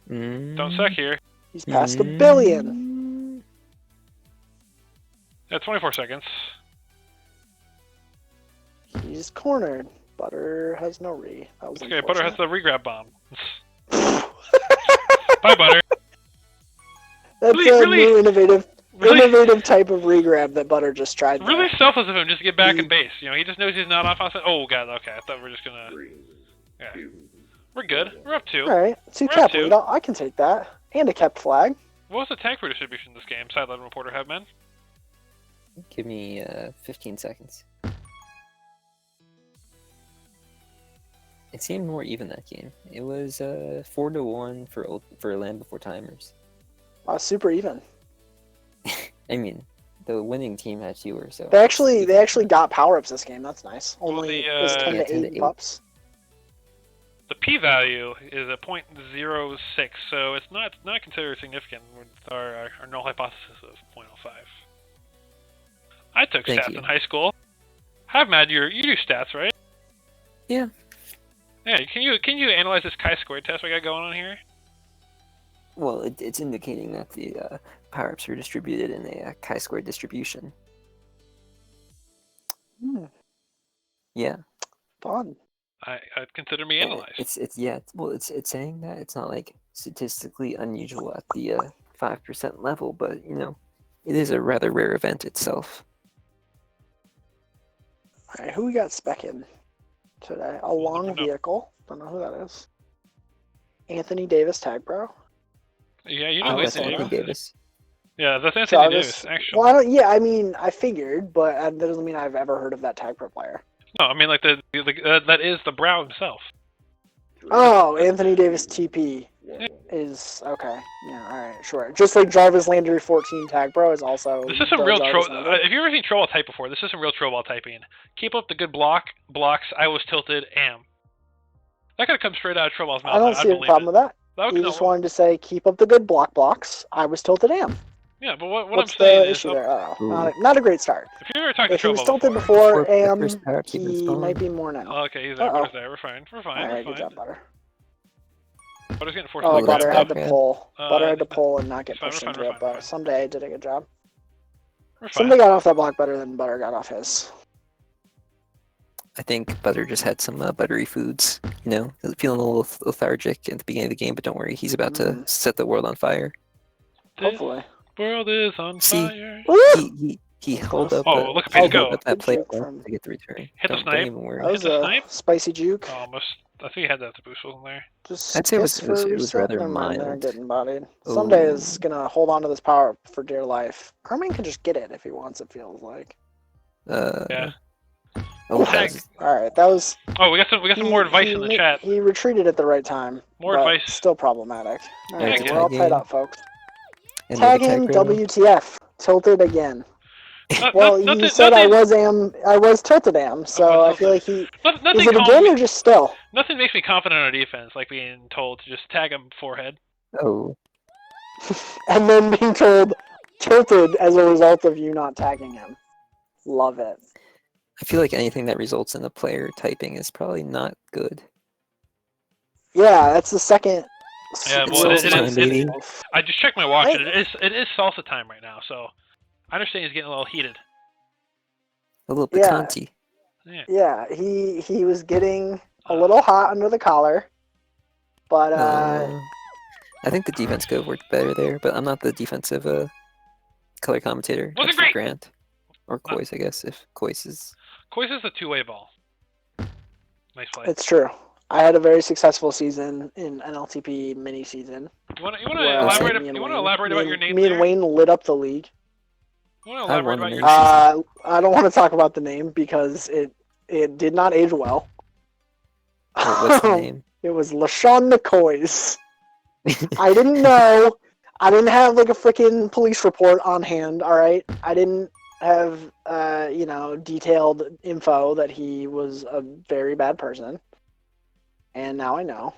Don't suck here. He's past a billion. Yeah, 24 seconds. He's cornered. Butter has no re. That was Okay, Butter has unfortunate. the regrab bomb. Bye, Butter. That's Really- a really- new innovative Really, type of regrab that Butter just tried. really there. selfless of him just to get back in base. You know, he just knows he's not off offense. Oh god, okay. I thought we were just gonna. Yeah, we're good. We're up 2. All right, 2 We're up cap 2. lead. I can take that. And a kept flag. What was the tag pro distribution in this game? Sideline reporter, have man. Give me 15 seconds. It seemed more even that game. It was 4-1 for Land Before Timers. Super even. I mean, the winning team had fewer, so They actually got power ups this game. That's nice. Only the, it was 10 yeah, to 10 to 8 8. pups. The p-value is a 0.06, so it's not considered significant with our null hypothesis of 0.05. I took Thank stats you. in high school. Have Mad, you do stats, right? Yeah. Yeah. Can you analyze this chi-squared test we got going on here? Well, it's indicating that the power-ups are distributed in a chi-square distribution. Hmm, Yeah. fun. I'd consider me analyzed. It's saying that it's not like statistically unusual at the 5% level, but you know, it is a rather rare event itself. All right, who we got specking today? A long never know. vehicle. Don't know who that is. Anthony Davis tag bro. Yeah, you know who That's Anthony Anthony Davis. Davis. Yeah, that's Anthony Travis. Davis. Actually, Well, I don't. Yeah, I mean, I figured, but that doesn't mean I've ever heard of that tag pro player. no, I mean like that is the brow himself. Oh, Anthony Davis TP is okay. Yeah, all right, sure. Just like Jarvis Landry 14 tag pro is also. This is some the real Jarvis troll. Landry. If you've ever seen troll type before, this is some real troll typing. Keep up the good blocks. I was tilted. Am. That could have come straight out of Troll's mouth. I don't I see a believe problem it. with that. That You was, just wanted to say keep up the good blocks. I was tilted am. yeah, but what What's I'm saying the is, issue there? Oh, Ooh. not a great start. if you ever talked to If he was Troll tilted before, before The am, first power-up keep he installing. might be more now. oh, okay, he's there. Uh-oh. Butter's there. We're fine. We're fine. All right, We're good fine. job, Butter. Butter's getting forced Oh, to the that's Butter ground. had tough, to man. pull. Butter had to Uh, pull and not get fine, pushed we're fine, into we're it, fine, but we're fine. someday did a good job. We're fine. Someday got off that block better than Butter got off his. I think Butter just had some buttery foods. You know, feeling a little lethargic at the beginning of the game, but don't worry, he's about to Mm. set the world on fire. This Hopefully. world is on See, fire. Woo! He held up. Oh, look at he Pete held go. up that Good play juke to from- get the return. Hit the Don't snipe. even worry. That was Hit the a snipe? spicy juke. Almost. I think he had that to boost, wasn't there? Just I'd say it was- kiss it was- for it was reset. rather Never mind, they're mild. getting bodied. Someday Ooh. is gonna hold on to this power for dear life. Herman can just get it if he wants. It feels like. Yeah. Oh, Tag. All right, that was. Oh, we got some more advice in the chat. He retreated at the right time. More but advice. Still problematic. All right, Tag we're all tied game. up, folks. and Tag the him. tag row. WTF? Tilted again. Not- Well, not- you nothing- said nothing- I was tilted am, so I feel like he. Nothing Is it calms again me- or just still? Nothing makes me confident on our defense, like being told to just tag him forehead. Oh, And then being told tilted as a result of you not tagging him. Love it. I feel like anything that results in a player typing is probably not good. Yeah, that's the second. Yeah, It's well, salsa time, baby. I just checked my watch, I- and it is salsa time right now, so I understand he's getting a little heated. A little Yeah. picanti. Yeah. Yeah, he was getting a little hot under the collar, but I think the defense could have worked better there, but I'm not the defensive color commentator. Wasn't That's for great! Grant. Or Kois, I guess, if Kois is... Kois is a two-way ball. Nice play. it's true. I had a very successful season in NLTP mini season. You want to where elaborate? me and You want to Wayne- elaborate me about and- your name? Me and there? Wayne lit up the league. You want to elaborate won about the your mini name? I don't want to talk about the name because it did not age well. What's the name? It was LaShawn McCoys. I didn't know. I didn't have like a freaking police report on hand. All right, I didn't have detailed info that he was a very bad person, and now I know.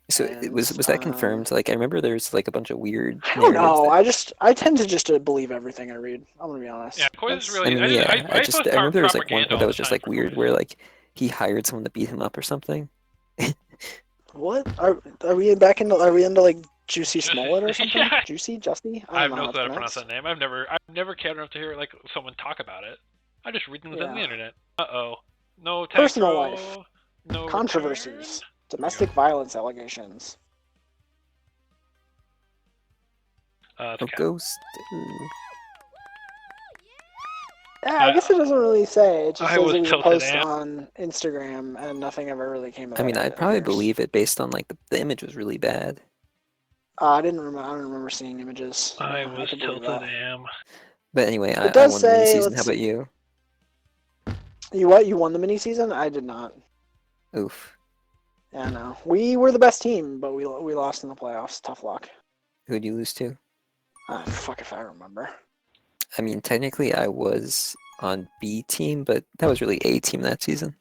So And, was that confirmed? Like, I remember there's like a bunch of weird I don't narratives know. that- I tend to just believe everything I read. I'm gonna be honest. Yeah, Kois is That's- really. I mean, yeah, I post I remember there was like one propaganda part all that was the just time like for weird, Kois. where like he hired someone to beat him up or something. What are we back into? Are we into like Juicy Juicy- Smollett or something? Yeah. Juicy, Justy? I have don't no know clue how to what's pronounce next. that name. I've never cared enough to hear like someone talk about it. I just read things on the Yeah. internet. Uh-oh. No tag Personal throw, life. no Controversies. return. Domestic violence allegations. It's Oh, a cat. Ghost. Ooh. Yeah, I guess it doesn't really say. It just I says was it was a tilted post am. on Instagram, and nothing ever really came of I mean, it. I'd it probably appears. believe it based on like the image was really bad. I didn't remember. I don't remember seeing images. I Yeah, was could believe tilted that. am. But anyway, I does won the mini say, season. How let's about see. you? You what? You won the mini season? I did not. Oof. Yeah, no. We were the best team, but we lost in the playoffs. Tough luck. Who'd you lose to? Fuck if I remember. I mean, technically, I was on B team, but that was really A team that season.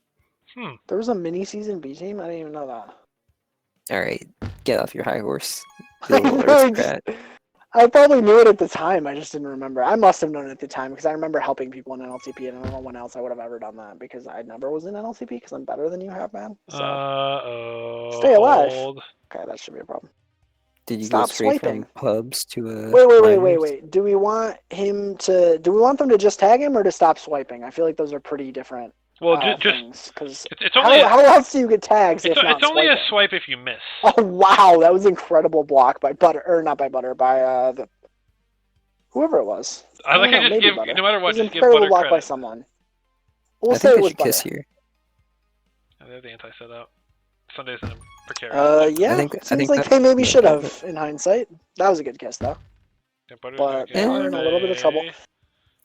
There was a mini season B team. I didn't even know that. All right, get off your high horse, you little aristocrat. I probably knew it at the time. I just didn't remember. I must have known it at the time because I remember helping people in NLTP, and I don't know when else I would have ever done that because I never was in NLTP because I'm better than you have, man. So Uh-oh. Stay alive. Hold. okay, that should be a problem. Did you Stop go straight swiping. from pubs to a? Wait. Do we want them to just tag him or to stop swiping? I feel like those are pretty different Well, just things. Because it's only how else do you get tags if not it's only a swiping? swipe if you miss. Oh wow, that was incredible block by Butter, or not by Butter, by the whoever it was. I like don't to know, just maybe give Butter. no matter It what, was just an give incredible Butter block by credit. someone. We'll I say think it they was should kiss Butter. here. They have the anti setup. Sunday's in a precarious. Yeah, I think seems that- like they maybe yeah, should I have in hindsight. That was a good kiss though. Yeah, Butter's but doing good. they're in a little bit of trouble.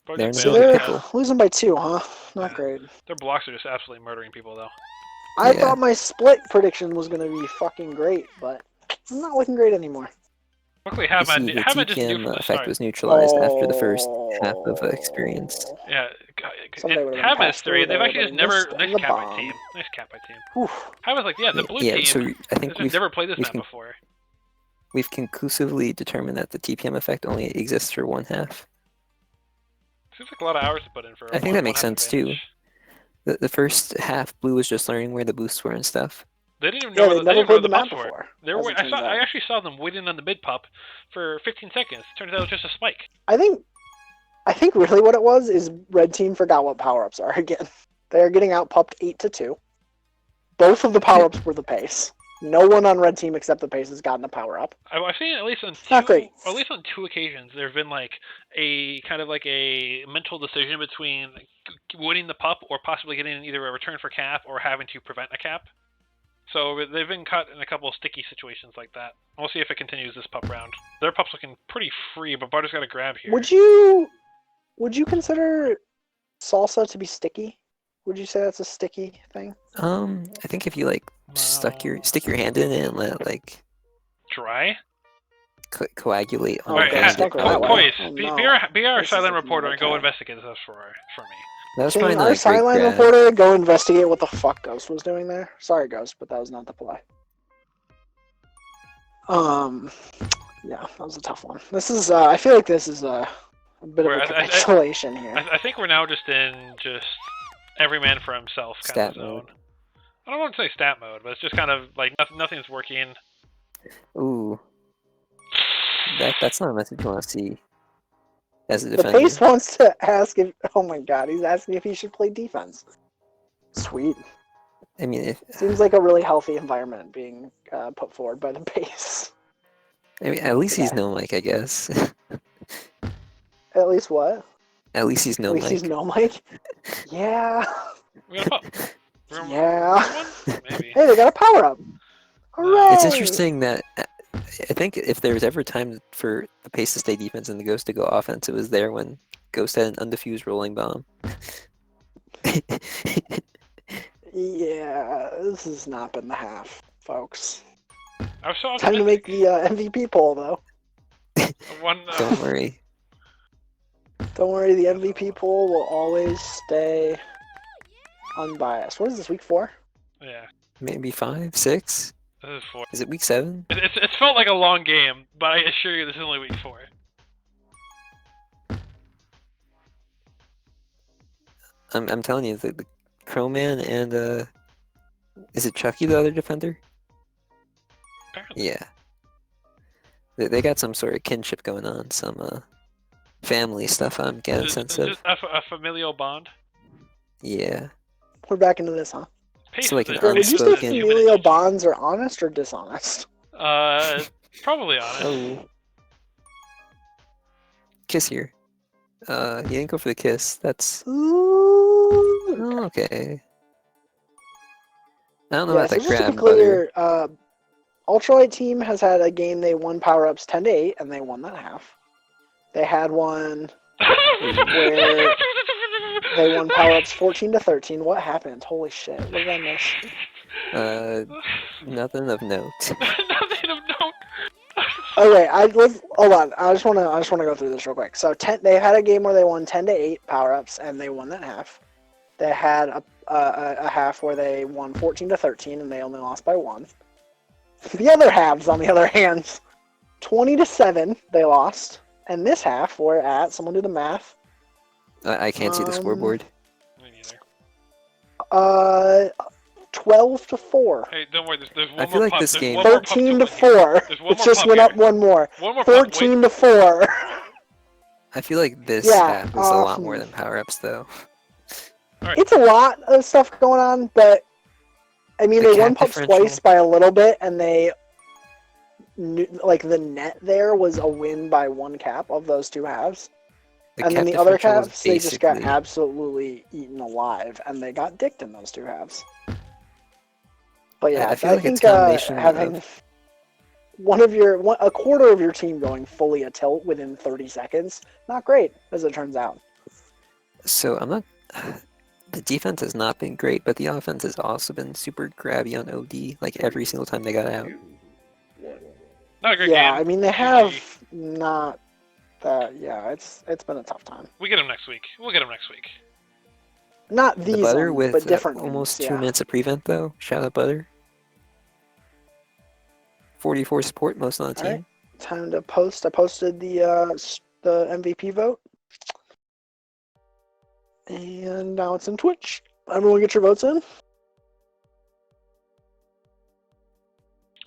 Butter's They're in a So bit of they're pickle. losing by 2, huh? Not great. Their blocks are just absolutely murdering people, though. I Yeah. thought my split prediction was going to be fucking great, but I'm not looking great anymore. Luckily, You see, Hammond the just knew TPM from the effect start. was neutralized after the first half of experience. Yeah, Someday would've been Hammond passed 3. through They've there, actually but just he never. missed Nice the cap by bomb. team. Nice cap by team. Whew. Hammond's like, yeah, the blue team So I think has just never played this map before. we've conclusively determined that the TPM effect only exists for one half. Seems like a lot of hours to put in for. I think that makes sense, too. advantage. The first half, Blue was just learning where the boosts were and stuff. They didn't even Yeah, know. they They never didn't know played the map pups were. before. They as were. it turns out. I actually saw them waiting on the mid pup for 15 seconds. Turns out it was just a spike. I think really what it was is red team forgot what power-ups are again. They are getting out pupped 8-2. Both of the power-ups were the pace. No one on red team except the Pace has gotten a power up. I've seen at least Not great. on two occasions there have been like a kind of like a mental decision between winning the pup or possibly getting either a return for cap or having to prevent a cap. So they've been caught in a couple of sticky situations like that. We'll see if it continues this pup round. Their pup's looking pretty free, but Butter's got a grab here. Would you consider salsa to be sticky? Would you say that's a sticky thing? I think if you like stick your hand in it and let it like dry? coagulate on Alright, the stuck that way. be our This silent isn't reporter and go okay. investigate this for me. That was Can probably not our a great sideline grab. reporter go investigate what the fuck Ghost was doing there? Sorry, Ghost, but that was not the play. Yeah, that was a tough one. This is, I feel like this is a bit of a capitulation here. I think we're now just in every man for himself kind Stat of zone. mode. I don't want to say stat mode, but it's just kind of like nothing's working. Ooh. That's not a message you want to see as a The defender. Pace wants to ask if, oh my god, he's asking if he should play defense. Sweet. I mean, Seems like a really healthy environment being put forward by the Pace. at least he's no Mike, I guess. At least what? At least he's no At least Mike. he's no Mike? Yeah. We got a pup. Yeah. Maybe. Hey, they got a power up. Hooray! It's interesting that I think if there was ever time for the Pace to stay defense and the Ghost to go offense, it was there when Ghost had an undefused rolling bomb. Yeah, this has not been the half, folks. I was so Time to make the MVP poll, though. Don't worry. Don't worry, the MVP poll will always stay unbiased. What is this, week 4? Yeah. Maybe 5, 6? This is 4. Is it week 7? It's felt like a long game, but I assure you this is only week 4. I'm telling you, the Crowman and is it Chucky, the other defender? Apparently. Yeah. They got some sort of kinship going on, some family stuff I'm getting a sense of. Just a familial bond. Yeah. We're back into this, huh? Pace So, like, is an a- Would you say unspoken- familial bonds are honest or dishonest? Probably honest. Oh. Kiss here. You didn't go for the kiss. That's Ooh. okay. I don't know Yeah, about so that just to grab, be Butter. clear, Ultralight team has had a game they won power-ups 10-8, and they won that half. They had one where they won power-ups 14-13. What happened? Holy shit! What did I miss? Nothing of note. Nothing of note. Okay, hold on. I just wanna go through this real quick. So they had a game where they won 10-8 power-ups, and they won that half. They had a half where they won 14-13, and they only lost by 1. The other halves, on the other hand, 20-7 they lost, and this half we're at. Someone do the math. I can't see the scoreboard. Me neither. 12-4. Hey, don't worry. There's one I more feel like pup. this There's game- one more pup to win here. 13-4. There's one It more just pup went here. up one more. One more pup. Wait. 14-4. I feel like this Yeah, half is a lot more than power-ups, though. It's a lot of stuff going on, but I mean, The they won cap pups differential. twice by a little bit, and they like the net there was a win by 1 cap of those 2 halves. And then cap the other differential was halves, they just got basically- absolutely eaten alive, and they got dicked in those 2 halves. But yeah, I feel like it's think a combination having of- a quarter of your team going fully a tilt within 30 seconds, not great, as it turns out. So I'm not. The defense has not been great, but the offense has also been super grabby on OD, like every single time they got out. Not a great Yeah, game. I mean, they have not that. Yeah, it's been a tough time. We get him next week. We'll get him next week. Not The these, Butter with but different almost ones, 2 minutes of prevent, though. Shout out Butter. 44 support, most on the team. Alright. Time to post. I posted the MVP vote, and now it's in Twitch. Everyone, get your votes in.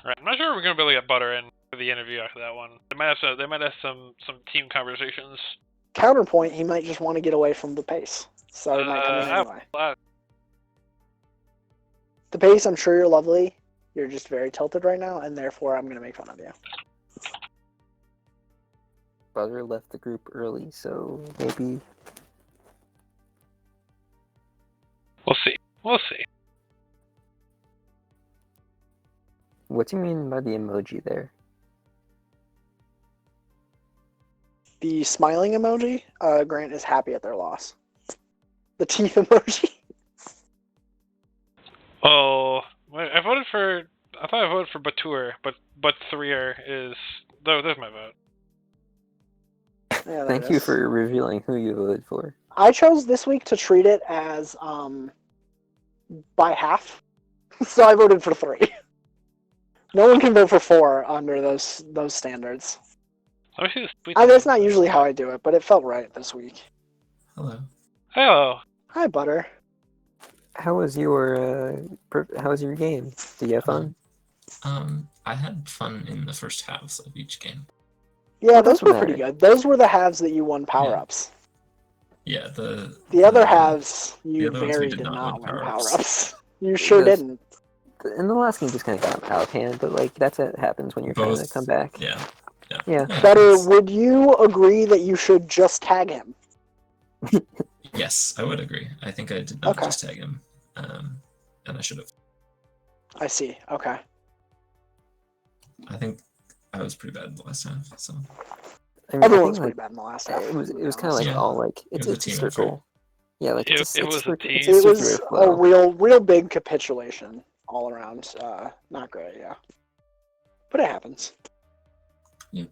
Right. I'm not sure we're gonna be able to get Butter in for the interview after that one. They might have some team conversations. Counterpoint: he might just want to get away from the pace, so he might come in anyway. The pace, I'm sure you're lovely. You're just very tilted right now, and therefore I'm gonna make fun of you. Butter left the group early, so maybe. We'll see. We'll see. What do you mean by the emoji there? The smiling emoji, Grant is happy at their loss. The teeth emoji. Oh, I voted for. I thought I voted for Batur, but 3er is. There's my vote. Yeah, Thank you for revealing who you voted for. I chose this week to treat it as by half, so I voted for 3. No one can vote for 4 under those standards. Let me see this tweet. That's not usually how I do it, but it felt right this week. Hello. Hello. Hi, Butter. How was your game? Did you have fun? I had fun in the first halves of each game. Yeah, Well, those that's what were pretty matters. good. Those were the halves that you won power-ups. Yeah, The other halves, you other ones we very did did not not win win power-ups. power-ups. You sure Those- didn't. And the last game just kind of got out of hand, but like that's what happens when you're trying to Both- come back. Yeah. Yeah. Butter, it's- would you agree that you should just tag him? Yes, I would agree. I think I did not Okay. just tag him, and I should have. I see. Okay. I think I was pretty bad the last time. So I mean, Everyone I was think, pretty bad in the last half. it was to be kind of like honest. Yeah. all like It it's was a a team circle. effort. Yeah, like It it's a was a circle. team. It's It circular was flow. a real big capitulation all around. Not great, yeah. But it happens. Yeah.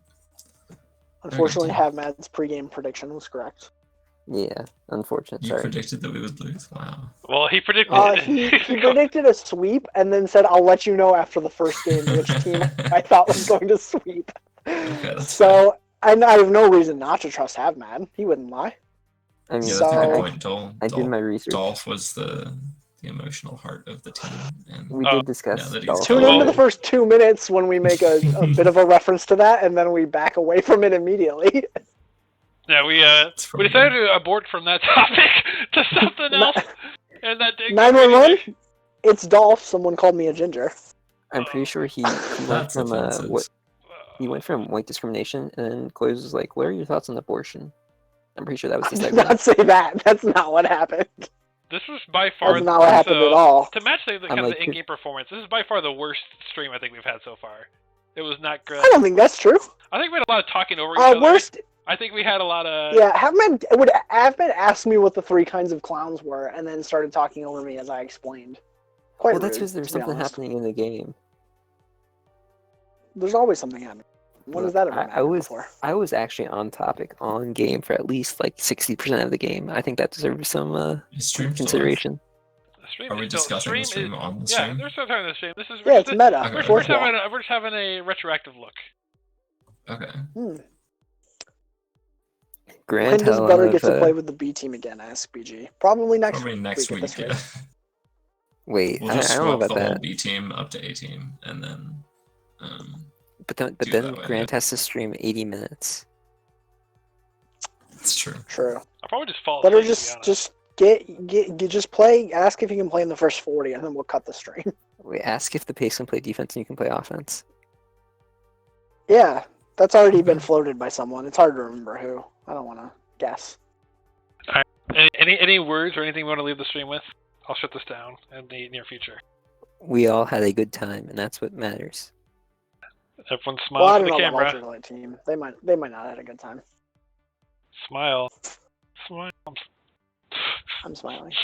Unfortunately, team. Havmad's pregame prediction was correct. Yeah, unfortunate. You Sorry. predicted that we would lose. Wow. Well, he predicted. He predicted a sweep and then said, "I'll let you know after the first game which team I thought was going to sweep." Okay, that's So, and I have no reason not to trust Havmad. He wouldn't lie. I mean, Yeah, that's a So- good point. I did my research. Dolph was the emotional heart of the team, and We Oh, did discuss. now that he's Dolph Tune gone- into Well- the first 2 minutes when we make a bit of a reference to that, and then we back away from it immediately. Yeah, we It's we probably- decided to abort from that topic to something else, and that did. 911. It's Dolph. Someone called me a ginger. I'm pretty sure he went That's from offensive. he went from white discrimination, and then Close was like, "What are your thoughts on abortion?" I'm pretty sure that was I the did segment. not say that. That's not what happened. This was by far. That's not what happened at all. To match the kind of like, the in-game performance, this is by far the worst stream I think we've had so far. It was not good. I don't think that's true. I think we had a lot of talking over each other. Worst. I think we had a lot of. Yeah, Havmad asked me what the 3 kinds of clowns were, and then started talking over me as I explained. Quite Well, that's rude, because there's to be something honest. happening in the game. There's always something happening. When has that ever I happened was before? I was actually on topic on game for at least like 60% of the game. I think that deserves some Is stream still consideration. The stream Are we is still, discussing the is- stream on the Yeah, stream? they're still talking the stream. This is Yeah, it's meta. Okay. We're Fourth wall. just having a retroactive look. Okay. Grand When does Hell Butter of, get to play with the B team again? Ask BG. Probably next Probably next week. week. At this rate. Yeah. Wait, We'll I just don't know swap about the whole that. B team up to A team, and then. But do then that way, Grant yeah. has to stream 80 minutes. It's true. True. I'll probably just fall Butter asleep. to be honest. just play. Ask if you can play in the first 40, and then we'll cut the stream. We ask if the pace can play defense and you can play offense. Yeah, that's already been floated by someone. It's hard to remember who. I don't want to guess. Any words or anything you want to leave the stream with? I'll shut this down in the near future. We all had a good time, and that's what matters. Everyone Well, smile I for don't the know camera. the Ultralight team. They might not have had a good time. Smile. Smile. I'm smiling.